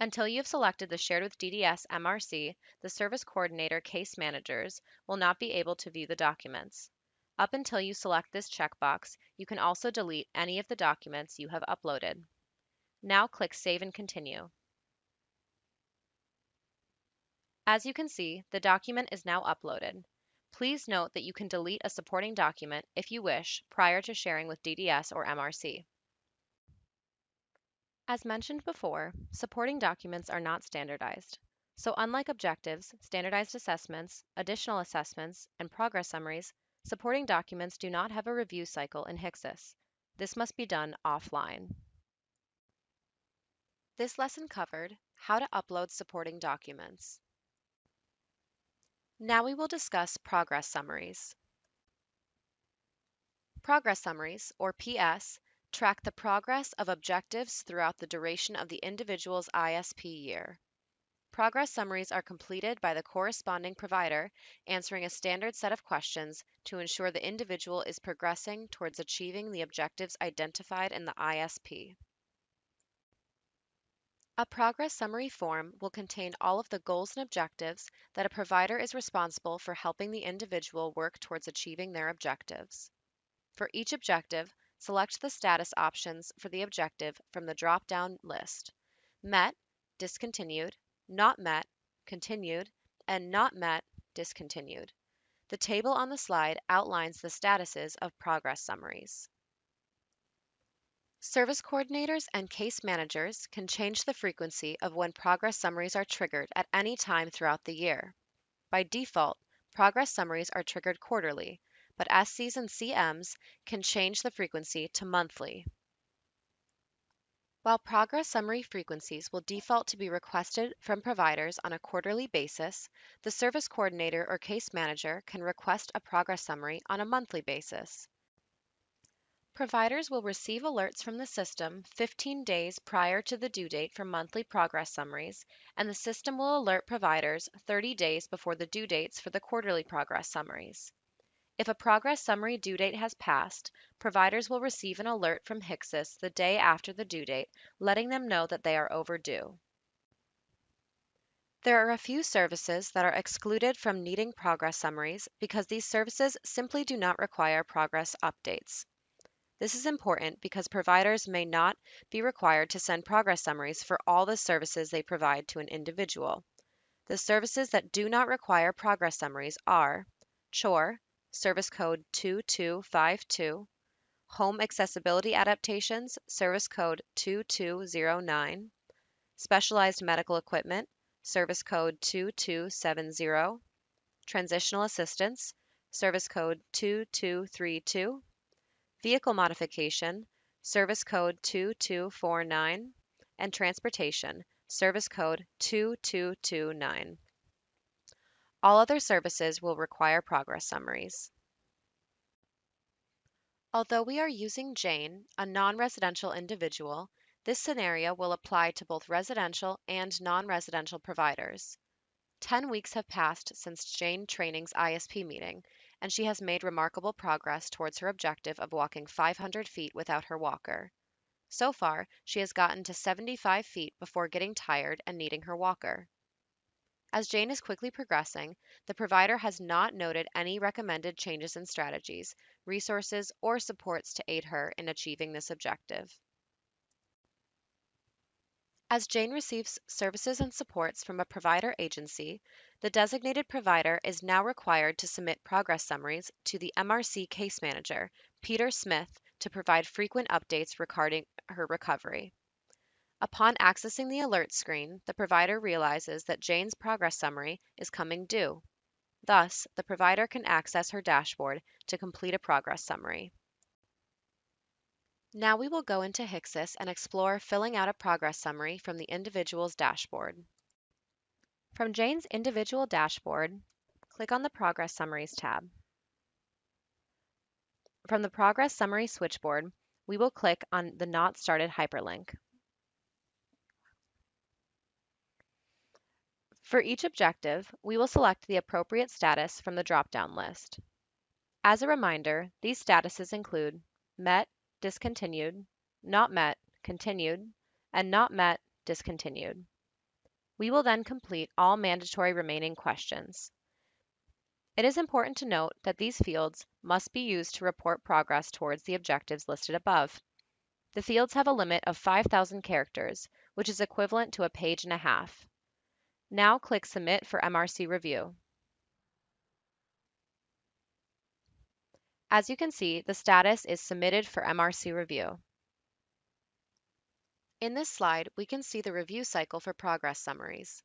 Until you have selected the Shared with DDS MRC, the Service Coordinator case managers will not be able to view the documents. Up until you select this checkbox, you can also delete any of the documents you have uploaded. Now click Save and Continue. As you can see, the document is now uploaded. Please note that you can delete a supporting document if you wish prior to sharing with DDS or MRC. As mentioned before, supporting documents are not standardized. So unlike objectives, standardized assessments, additional assessments, and progress summaries, supporting documents do not have a review cycle in Hixxus. This must be done offline. This lesson covered how to upload supporting documents. Now we will discuss progress summaries. Progress summaries, or PS, track the progress of objectives throughout the duration of the individual's ISP year. Progress summaries are completed by the corresponding provider answering a standard set of questions to ensure the individual is progressing towards achieving the objectives identified in the ISP. A progress summary form will contain all of the goals and objectives that a provider is responsible for helping the individual work towards achieving their objectives. For each objective, select the status options for the objective from the drop-down list: met, discontinued, not met, continued, and not met, discontinued. The table on the slide outlines the statuses of progress summaries. Service coordinators and case managers can change the frequency of when progress summaries are triggered at any time throughout the year. By default, progress summaries are triggered quarterly, but SCs and CMs can change the frequency to monthly. While progress summary frequencies will default to be requested from providers on a quarterly basis, the service coordinator or case manager can request a progress summary on a monthly basis. Providers will receive alerts from the system 15 days prior to the due date for monthly progress summaries, and the system will alert providers 30 days before the due dates for the quarterly progress summaries. If a progress summary due date has passed, providers will receive an alert from Hixxus the day after the due date, letting them know that they are overdue. There are a few services that are excluded from needing progress summaries because these services simply do not require progress updates. This is important because providers may not be required to send progress summaries for all the services they provide to an individual. The services that do not require progress summaries are Chore, service code 2252, Home Accessibility Adaptations, service code 2209, Specialized Medical Equipment, service code 2270, Transitional Assistance, service code 2232, Vehicle Modification, service code 2249, and Transportation, service code 2229. All other services will require progress summaries. Although we are using Jane, a non-residential individual, this scenario will apply to both residential and non-residential providers. 10 weeks have passed since Jane Training's ISP meeting, and she has made remarkable progress towards her objective of walking 500 feet without her walker. So far, she has gotten to 75 feet before getting tired and needing her walker. As Jane is quickly progressing, the provider has not noted any recommended changes in strategies, resources, or supports to aid her in achieving this objective. As Jane receives services and supports from a provider agency, the designated provider is now required to submit progress summaries to the MRC case manager, Peter Smith, to provide frequent updates regarding her recovery. Upon accessing the alert screen, the provider realizes that Jane's progress summary is coming due. Thus, the provider can access her dashboard to complete a progress summary. Now we will go into Hixxus and explore filling out a progress summary from the individual's dashboard. From Jane's individual dashboard, click on the Progress Summaries tab. From the Progress Summary switchboard, we will click on the Not Started hyperlink. For each objective, we will select the appropriate status from the drop-down list. As a reminder, these statuses include met, discontinued, not met, continued, and not met, discontinued. We will then complete all mandatory remaining questions. It is important to note that these fields must be used to report progress towards the objectives listed above. The fields have a limit of 5,000 characters, which is equivalent to a page and a half. Now click Submit for MRC review. As you can see, the status is Submitted for MRC review. In this slide, we can see the review cycle for progress summaries.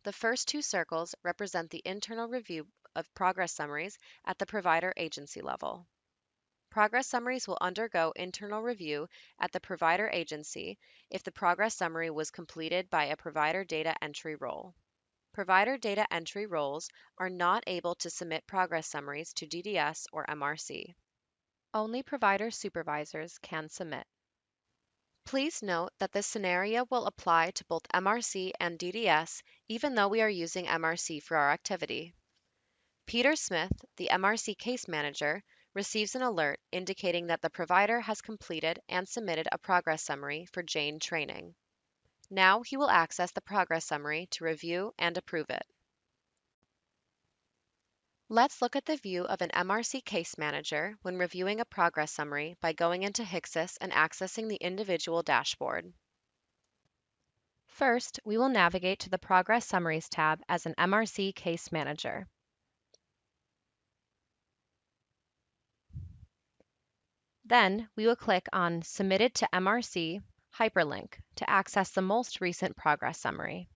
The first two circles represent the internal review of progress summaries at the provider agency level. Progress summaries will undergo internal review at the provider agency if the progress summary was completed by a provider data entry role. Provider data entry roles are not able to submit progress summaries to DDS or MRC. Only provider supervisors can submit. Please note that this scenario will apply to both MRC and DDS even though we are using MRC for our activity. Peter Smith, the MRC case manager, receives an alert indicating that the provider has completed and submitted a progress summary for Jane Training. Now he will access the progress summary to review and approve it. Let's look at the view of an MRC case manager when reviewing a progress summary by going into Hixxus and accessing the individual dashboard. First, we will navigate to the Progress Summaries tab as an MRC case manager. Then, we will click on Submitted to MRC hyperlink to access the most recent progress summary.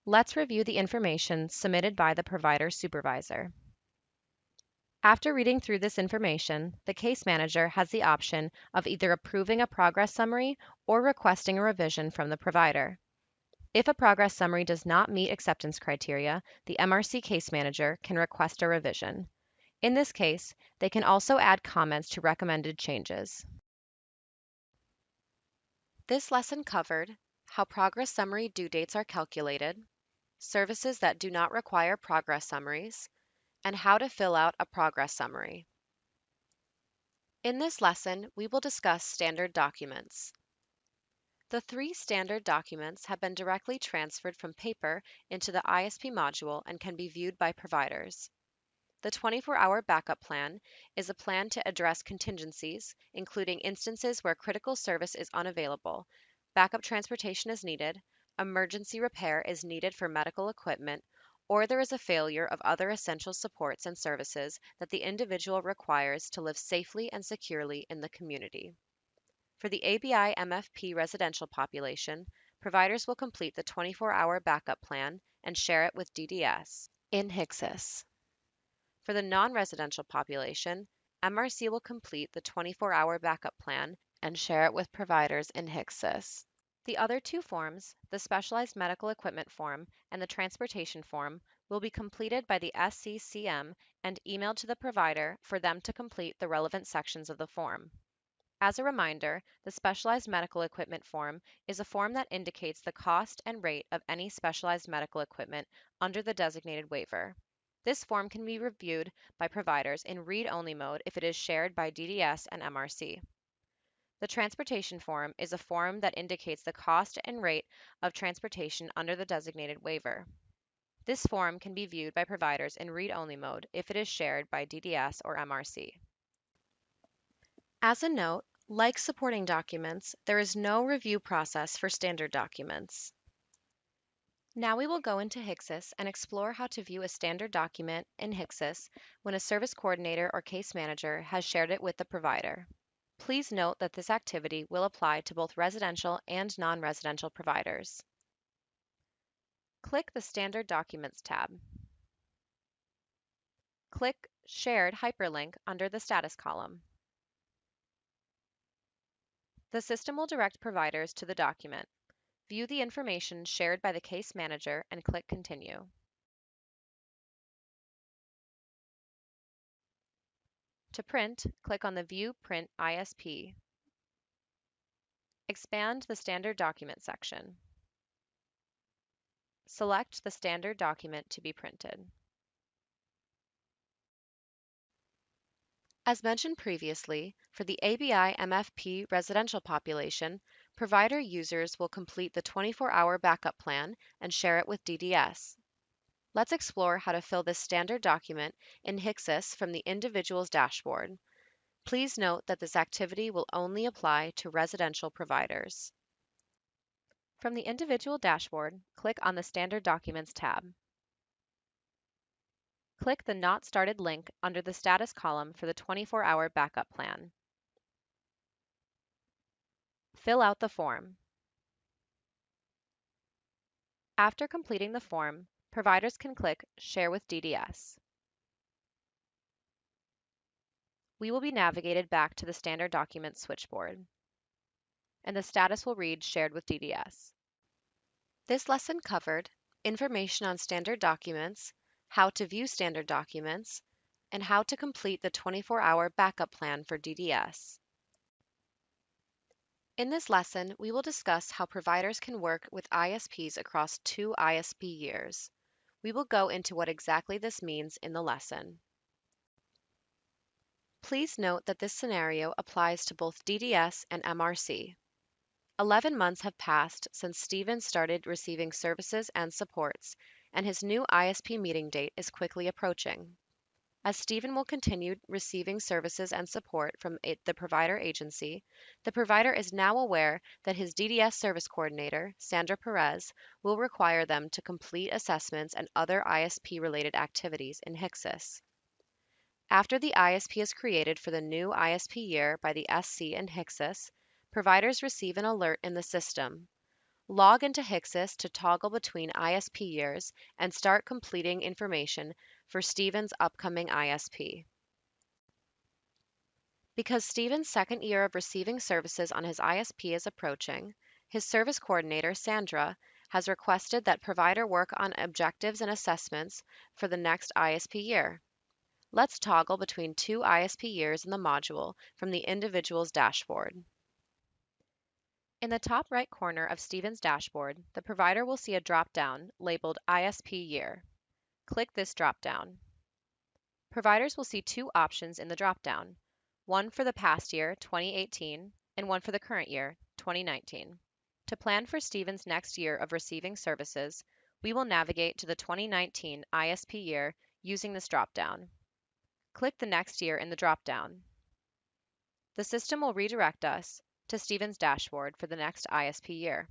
Let's review the information submitted by the provider supervisor. After reading through this information, the case manager has the option of either approving a progress summary or requesting a revision from the provider. If a progress summary does not meet acceptance criteria, the MRC case manager can request a revision. In this case, they can also add comments to recommended changes. This lesson covered how progress summary due dates are calculated, services that do not require progress summaries, and how to fill out a progress summary. In this lesson, we will discuss standard documents. The three standard documents have been directly transferred from paper into the ISP module and can be viewed by providers. The 24-hour backup plan is a plan to address contingencies, including instances where critical service is unavailable, backup transportation is needed, emergency repair is needed for medical equipment, or there is a failure of other essential supports and services that the individual requires to live safely and securely in the community. For the ABI MFP residential population, providers will complete the 24-hour backup plan and share it with DDS in Hixxus. For the non-residential population, MRC will complete the 24-hour backup plan and share it with providers in Hixxus. The other two forms, the Specialized Medical Equipment form and the Transportation form, will be completed by the SCCM and emailed to the provider for them to complete the relevant sections of the form. As a reminder, the Specialized Medical Equipment form is a form that indicates the cost and rate of any specialized medical equipment under the designated waiver. This form can be reviewed by providers in read-only mode if it is shared by DDS and MRC. The Transportation form is a form that indicates the cost and rate of transportation under the designated waiver. This form can be viewed by providers in read-only mode if it is shared by DDS or MRC. As a note, like supporting documents, there is no review process for standard documents. Now we will go into Hixxus and explore how to view a standard document in Hixxus when a service coordinator or case manager has shared it with the provider. Please note that this activity will apply to both residential and non-residential providers. Click the Standard Documents tab. Click Shared Hyperlink under the Status column. The system will direct providers to the document. View the information shared by the case manager and click Continue. To print, click on the View Print ISP. Expand the Standard Document section. Select the standard document to be printed. As mentioned previously, for the ABI MFP residential population, provider users will complete the 24-hour backup plan and share it with DDS. Let's explore how to fill this standard document in Hixxus from the individual's dashboard. Please note that this activity will only apply to residential providers. From the individual dashboard, click on the Standard Documents tab. Click the Not Started link under the Status column for the 24-hour backup plan. Fill out the form. After completing the form, providers can click Share with DDS. We will be navigated back to the Standard Documents switchboard, and the status will read Shared with DDS. This lesson covered information on standard documents, how to view standard documents, and how to complete the 24-hour backup plan for DDS. In this lesson, we will discuss how providers can work with ISPs across 2 ISP years. We will go into what exactly this means in the lesson. Please note that this scenario applies to both DDS and MRC. 11 months have passed since Stephen started receiving services and supports, and his new ISP meeting date is quickly approaching. As Stephen will continue receiving services and support from the provider agency, the provider is now aware that his DDS service coordinator, Sandra Perez, will require them to complete assessments and other ISP-related activities in Hixxus. After the ISP is created for the new ISP year by the SC in Hixxus, providers receive an alert in the system. Log into Hixxus to toggle between ISP years and start completing information for Stephen's upcoming ISP. Because Stephen's second year of receiving services on his ISP is approaching, his service coordinator, Sandra, has requested that provider work on objectives and assessments for the next ISP year. Let's toggle between 2 ISP years in the module from the individual's dashboard. In the top right corner of Stephen's dashboard, the provider will see a drop-down labeled ISP Year. Click this drop-down. Providers will see two options in the drop-down, one for the past year, 2018, and one for the current year, 2019. To plan for Stephen's next year of receiving services, we will navigate to the 2019 ISP year using this drop-down. Click the next year in the drop-down. The system will redirect us to Stephen's dashboard for the next ISP year.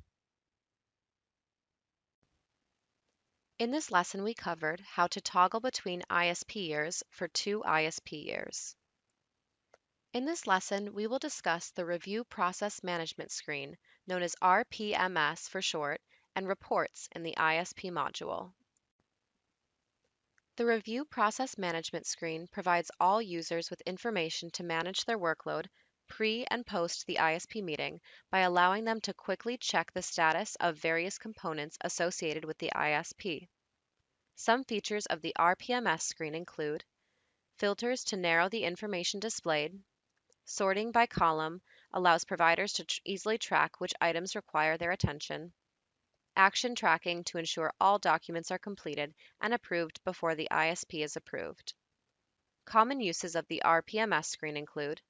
In this lesson, we covered how to toggle between ISP years for two ISP years. In this lesson, we will discuss the Review Process Management screen, known as RPMS for short, and reports in the ISP module. The Review Process Management screen provides all users with information to manage their workload pre and post the ISP meeting by allowing them to quickly check the status of various components associated with the ISP. Some features of the RPMS screen include filters to narrow the information displayed. Sorting by column allows providers to easily track which items require their attention. Action tracking to ensure all documents are completed and approved before the ISP is approved. Common uses of the RPMS screen include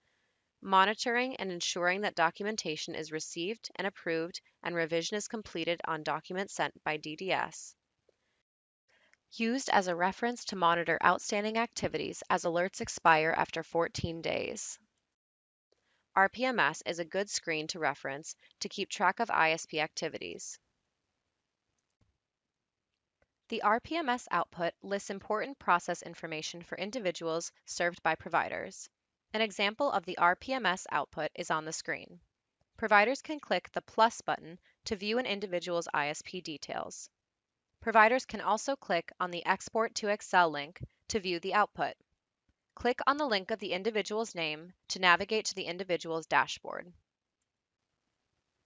monitoring and ensuring that documentation is received and approved and revision is completed on documents sent by DDS. Used as a reference to monitor outstanding activities as alerts expire after 14 days. RPMS is a good screen to reference to keep track of ISP activities. The RPMS output lists important process information for individuals served by providers. An example of the RPMS output is on the screen. Providers can click the plus button to view an individual's ISP details. Providers can also click on the Export to Excel link to view the output. Click on the link of the individual's name to navigate to the individual's dashboard.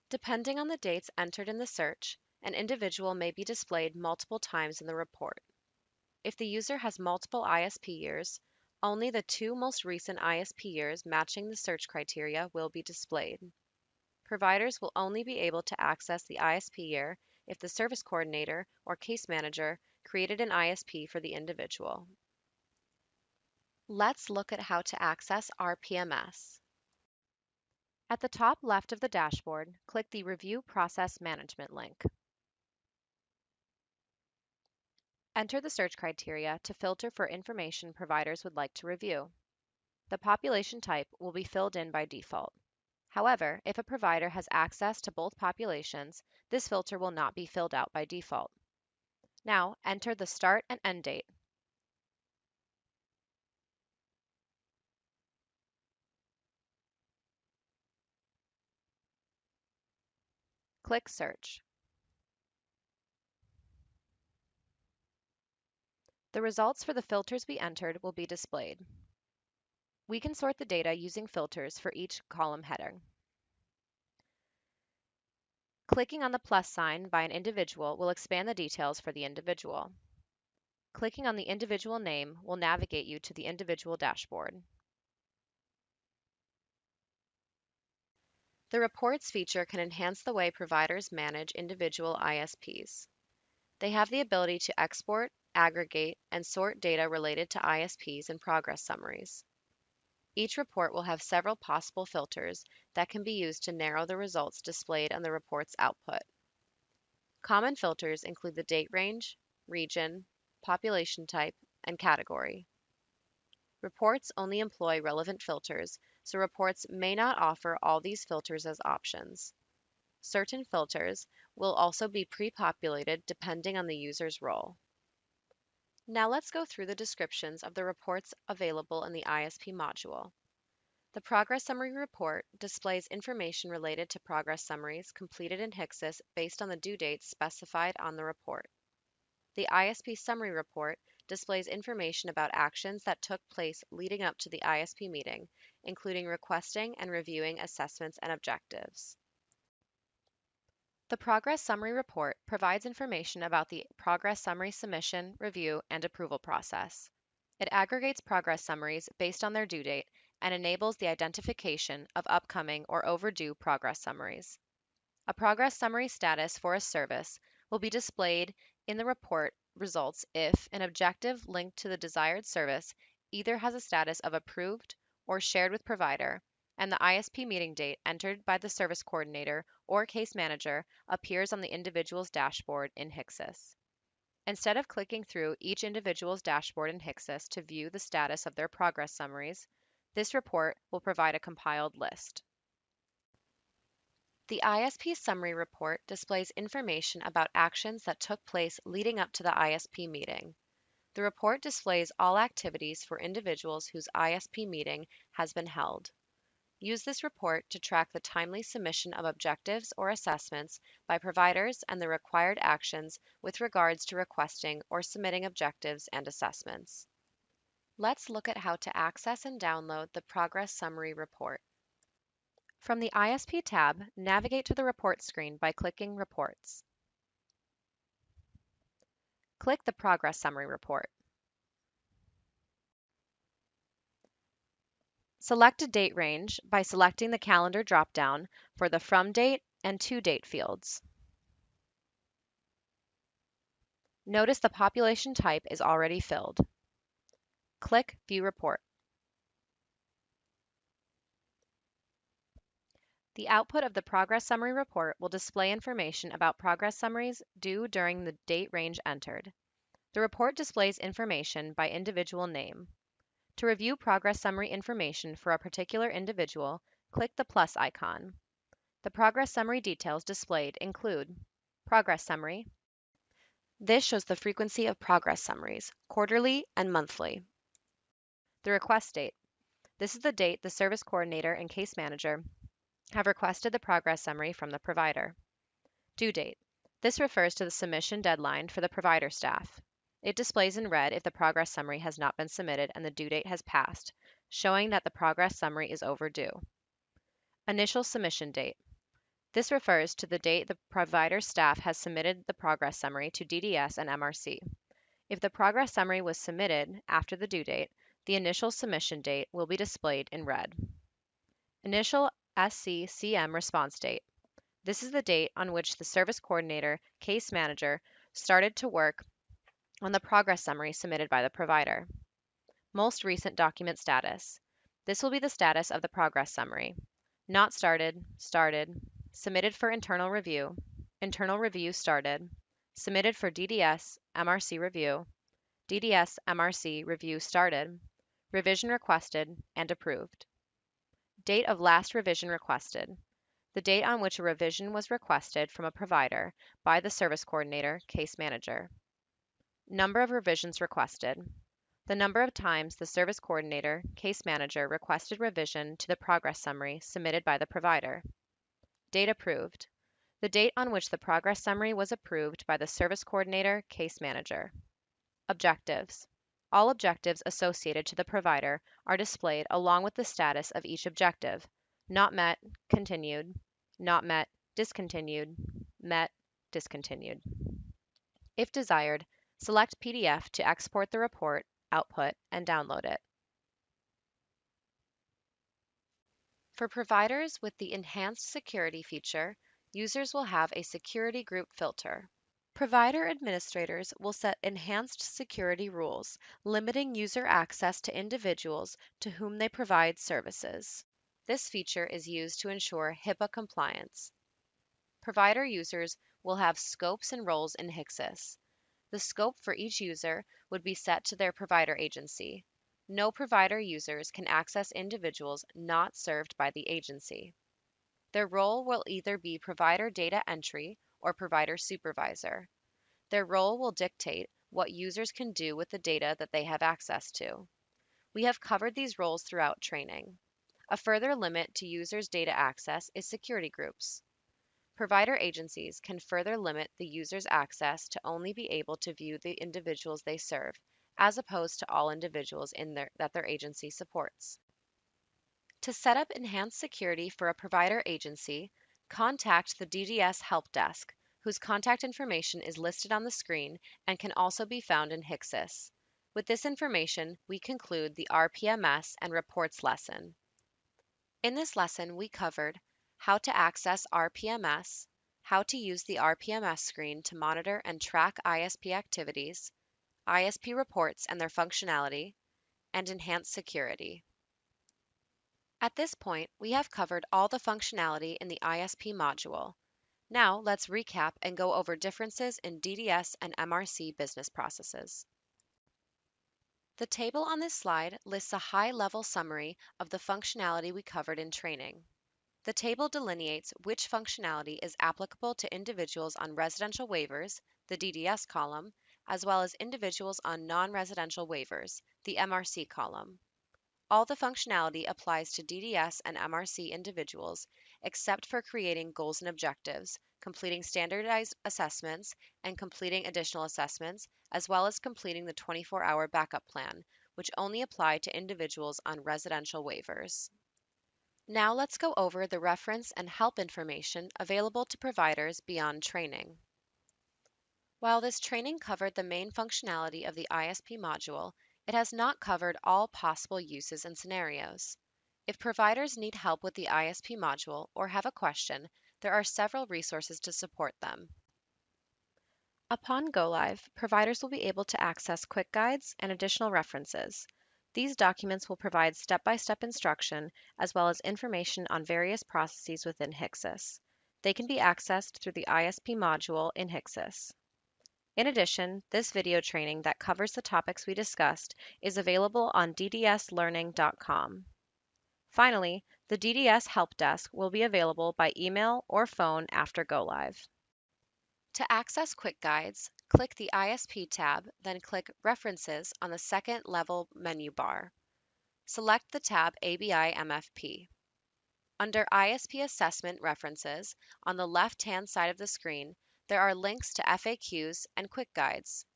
Depending on the dates entered in the search, an individual may be displayed multiple times in the report. If the user has multiple ISP years, only the two most recent ISP years matching the search criteria will be displayed. Providers will only be able to access the ISP year if the service coordinator or case manager created an ISP for the individual. Let's look at how to access RPMS. At the top left of the dashboard, click the Review Process Management link. Enter the search criteria to filter for information providers would like to review. The population type will be filled in by default. However, if a provider has access to both populations, this filter will not be filled out by default. Now, enter the start and end date. Click Search. The results for the filters we entered will be displayed. We can sort the data using filters for each column heading. Clicking on the plus sign by an individual will expand the details for the individual. Clicking on the individual name will navigate you to the individual dashboard. The Reports feature can enhance the way providers manage individual ISPs. They have the ability to export, aggregate, and sort data related to ISPs and progress summaries. Each report will have several possible filters that can be used to narrow the results displayed on the report's output. Common filters include the date range, region, population type, and category. Reports only employ relevant filters, so reports may not offer all these filters as options. Certain filters will also be pre-populated depending on the user's role. Now let's go through the descriptions of the reports available in the ISP module. The Progress Summary report displays information related to progress summaries completed in Hixxus based on the due dates specified on the report. The ISP Summary report displays information about actions that took place leading up to the ISP meeting, including requesting and reviewing assessments and objectives. The Progress Summary report provides information about the progress summary submission, review, and approval process. It aggregates progress summaries based on their due date and enables the identification of upcoming or overdue progress summaries. A progress summary status for a service will be displayed in the report results if an objective linked to the desired service either has a status of approved or shared with provider, and the ISP meeting date entered by the service coordinator or case manager appears on the individual's dashboard in Hixxus. Instead of clicking through each individual's dashboard in Hixxus to view the status of their progress summaries, this report will provide a compiled list. The ISP summary report displays information about actions that took place leading up to the ISP meeting. The report displays all activities for individuals whose ISP meeting has been held. Use this report to track the timely submission of objectives or assessments by providers and the required actions with regards to requesting or submitting objectives and assessments. Let's look at how to access and download the Progress Summary Report. From the ISP tab, navigate to the report screen by clicking Reports. Click the Progress Summary Report. Select a date range by selecting the calendar drop-down for the From Date and To Date fields. Notice the population type is already filled. Click View Report. The output of the Progress Summary Report will display information about progress summaries due during the date range entered. The report displays information by individual name. To review progress summary information for a particular individual, click the plus icon. The progress summary details displayed include Progress Summary. This shows the frequency of progress summaries, quarterly and monthly. The request date. This is the date the service coordinator and case manager have requested the progress summary from the provider. Due date. This refers to the submission deadline for the provider staff. It displays in red if the progress summary has not been submitted and the due date has passed, showing that the progress summary is overdue. Initial submission date. This refers to the date the provider staff has submitted the progress summary to DDS and MRC. If the progress summary was submitted after the due date, the initial submission date will be displayed in red. Initial SCCM response date. This is the date on which the service coordinator, case manager, started to work on the progress summary submitted by the provider. Most recent document status. This will be the status of the progress summary. Not started, started, submitted for internal review started, submitted for DDS, MRC review, DDS, MRC review started, revision requested, and approved. Date of last revision requested. The date on which a revision was requested from a provider by the service coordinator, case manager. Number of revisions requested. The number of times the service coordinator, case manager requested revision to the progress summary submitted by the provider. Date approved. The date on which the progress summary was approved by the service coordinator, case manager. Objectives. All objectives associated to the provider are displayed along with the status of each objective. Not met, continued, not met, discontinued, met, discontinued. If desired, select PDF to export the report, output, and download it. For providers with the Enhanced Security feature, users will have a security group filter. Provider administrators will set enhanced security rules, limiting user access to individuals to whom they provide services. This feature is used to ensure HIPAA compliance. Provider users will have scopes and roles in Hixxus. The scope for each user would be set to their provider agency. No provider users can access individuals not served by the agency. Their role will either be provider data entry or provider supervisor. Their role will dictate what users can do with the data that they have access to. We have covered these roles throughout training. A further limit to users' data access is security groups. Provider agencies can further limit the user's access to only be able to view the individuals they serve, as opposed to all individuals that their agency supports. To set up enhanced security for a provider agency, contact the DDS Help Desk, whose contact information is listed on the screen and can also be found in Hixxus. With this information, we conclude the RPMS and reports lesson. In this lesson, we covered how to access RPMS, how to use the RPMS screen to monitor and track ISP activities, ISP reports and their functionality, and enhance security. At this point, we have covered all the functionality in the ISP module. Now let's recap and go over differences in DDS and MRC business processes. The table on this slide lists a high-level summary of the functionality we covered in training. The table delineates which functionality is applicable to individuals on residential waivers, the DDS column, as well as individuals on non-residential waivers, the MRC column. All the functionality applies to DDS and MRC individuals except for creating goals and objectives, completing standardized assessments, and completing additional assessments, as well as completing the 24-hour backup plan, which only apply to individuals on residential waivers. Now let's go over the reference and help information available to providers beyond training. While this training covered the main functionality of the ISP module, it has not covered all possible uses and scenarios. If providers need help with the ISP module or have a question, there are several resources to support them. Upon go live, providers will be able to access quick guides and additional references. These documents will provide step-by-step instruction as well as information on various processes within Hixxus. They can be accessed through the ISP module in Hixxus. In addition, this video training that covers the topics we discussed is available on ddslearning.com. Finally, the DDS Help Desk will be available by email or phone after go live. To access quick guides, click the ISP tab, then click References on the second level menu bar. Select the tab ABI-MFP. Under ISP Assessment References, on the left-hand side of the screen, there are links to FAQs and quick guides.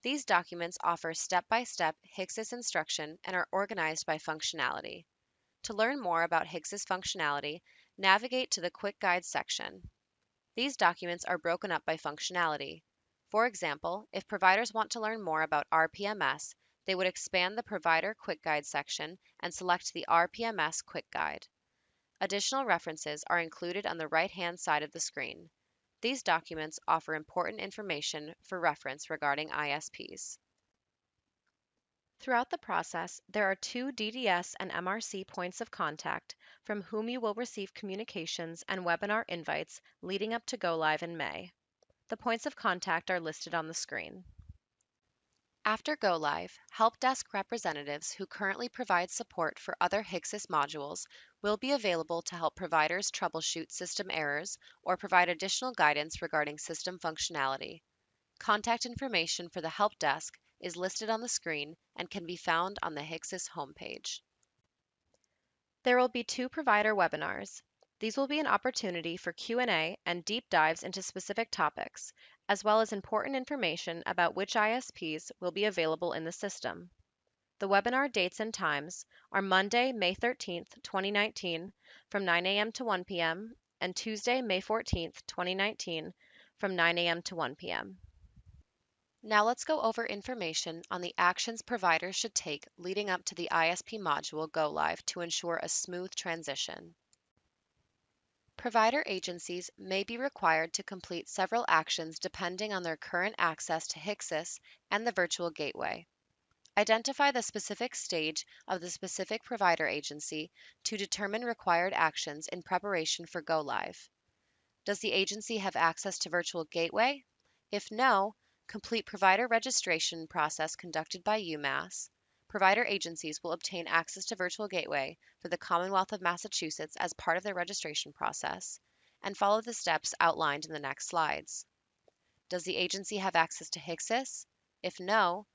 These documents offer step-by-step Hixxus instruction and are organized by functionality. To learn more about Hixxus functionality, navigate to the Quick Guides section. These documents are broken up by functionality. For example, if providers want to learn more about RPMS, they would expand the Provider Quick Guide section and select the RPMS Quick Guide. Additional references are included on the right-hand side of the screen. These documents offer important information for reference regarding ISPs. Throughout the process, there are 2 DDS and MRC points of contact from whom you will receive communications and webinar invites leading up to go live in May. The points of contact are listed on the screen. After go live, help desk representatives who currently provide support for other Hixxus modules will be available to help providers troubleshoot system errors or provide additional guidance regarding system functionality. Contact information for the help desk is listed on the screen and can be found on the Hixxus homepage. There will be 2 provider webinars. These will be an opportunity for Q&A and deep dives into specific topics, as well as important information about which ISPs will be available in the system. The webinar dates and times are Monday, May 13th, 2019 from 9 a.m. to 1 p.m. and Tuesday, May 14th, 2019 from 9 a.m. to 1 p.m. Now let's go over information on the actions providers should take leading up to the ISP module go live to ensure a smooth transition. Provider agencies may be required to complete several actions depending on their current access to Hixxus and the virtual gateway. Identify the specific stage of the specific provider agency to determine required actions in preparation for go live. Does the agency have access to virtual gateway? If no, complete provider registration process conducted by UMass. Provider agencies will obtain access to virtual gateway for the Commonwealth of Massachusetts as part of their registration process and follow the steps outlined in the next slides. Does the agency have access to Hixxus? If no,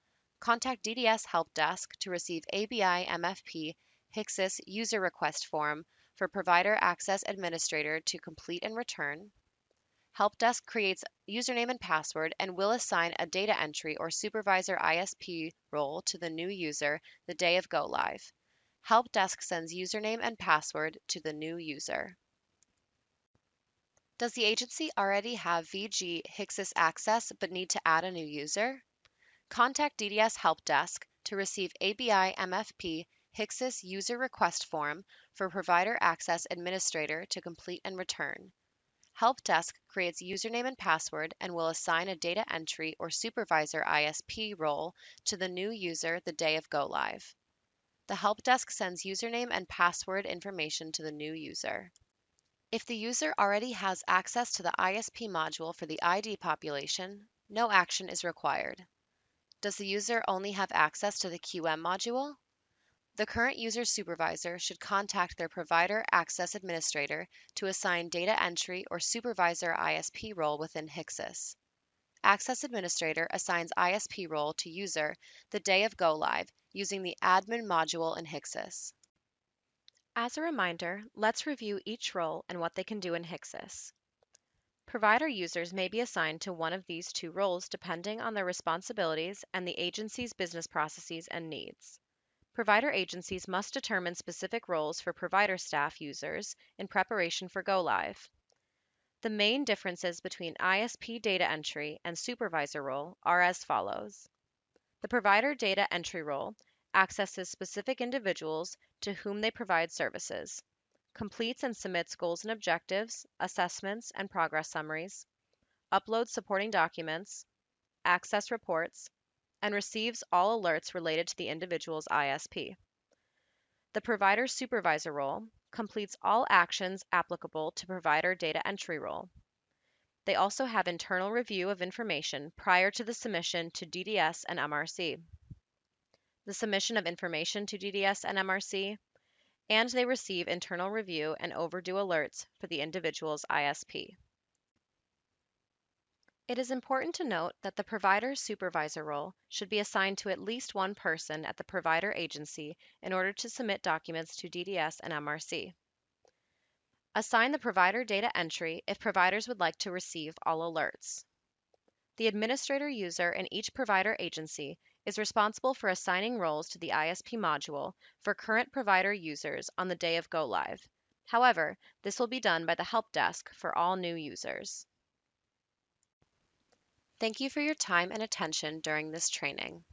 contact DDS Help Desk to receive ABI MFP Hixxus user request form for Provider Access Administrator to complete and return. Help Desk creates username and password and will assign a data entry or supervisor ISP role to the new user the day of go live. Help Desk sends username and password to the new user. Does the agency already have VG Hixxus access but need to add a new user? Contact DDS Help Desk to receive ABI MFP Hixxus user request form for Provider Access Administrator to complete and return. Help Desk creates username and password and will assign a data entry or supervisor ISP role to the new user the day of go live. The Help Desk sends username and password information to the new user. If the user already has access to the ISP module for the ID population, no action is required. Does the user only have access to the QM module? The current user supervisor should contact their provider access administrator to assign data entry or supervisor ISP role within Hixxus. Access administrator assigns ISP role to user the day of go live using the admin module in Hixxus. As a reminder, let's review each role and what they can do in Hixxus. Provider users may be assigned to one of these two roles depending on their responsibilities and the agency's business processes and needs. Provider agencies must determine specific roles for provider staff users in preparation for go live. The main differences between ISP data entry and supervisor role are as follows. The provider data entry role accesses specific individuals to whom they provide services, completes and submits goals and objectives, assessments, and progress summaries, uploads supporting documents, access reports, and receives all alerts related to the individual's ISP. The provider supervisor role completes all actions applicable to provider data entry role. They also have internal review of information prior to the submission to DDS and MRC, the submission of information to DDS and MRC, and they receive internal review and overdue alerts for the individual's ISP. It is important to note that the provider supervisor role should be assigned to at least one person at the provider agency in order to submit documents to DDS and MRC. Assign the provider data entry if providers would like to receive all alerts. The administrator user in each provider agency is responsible for assigning roles to the ISP module for current provider users on the day of go live. However, this will be done by the help desk for all new users. Thank you for your time and attention during this training.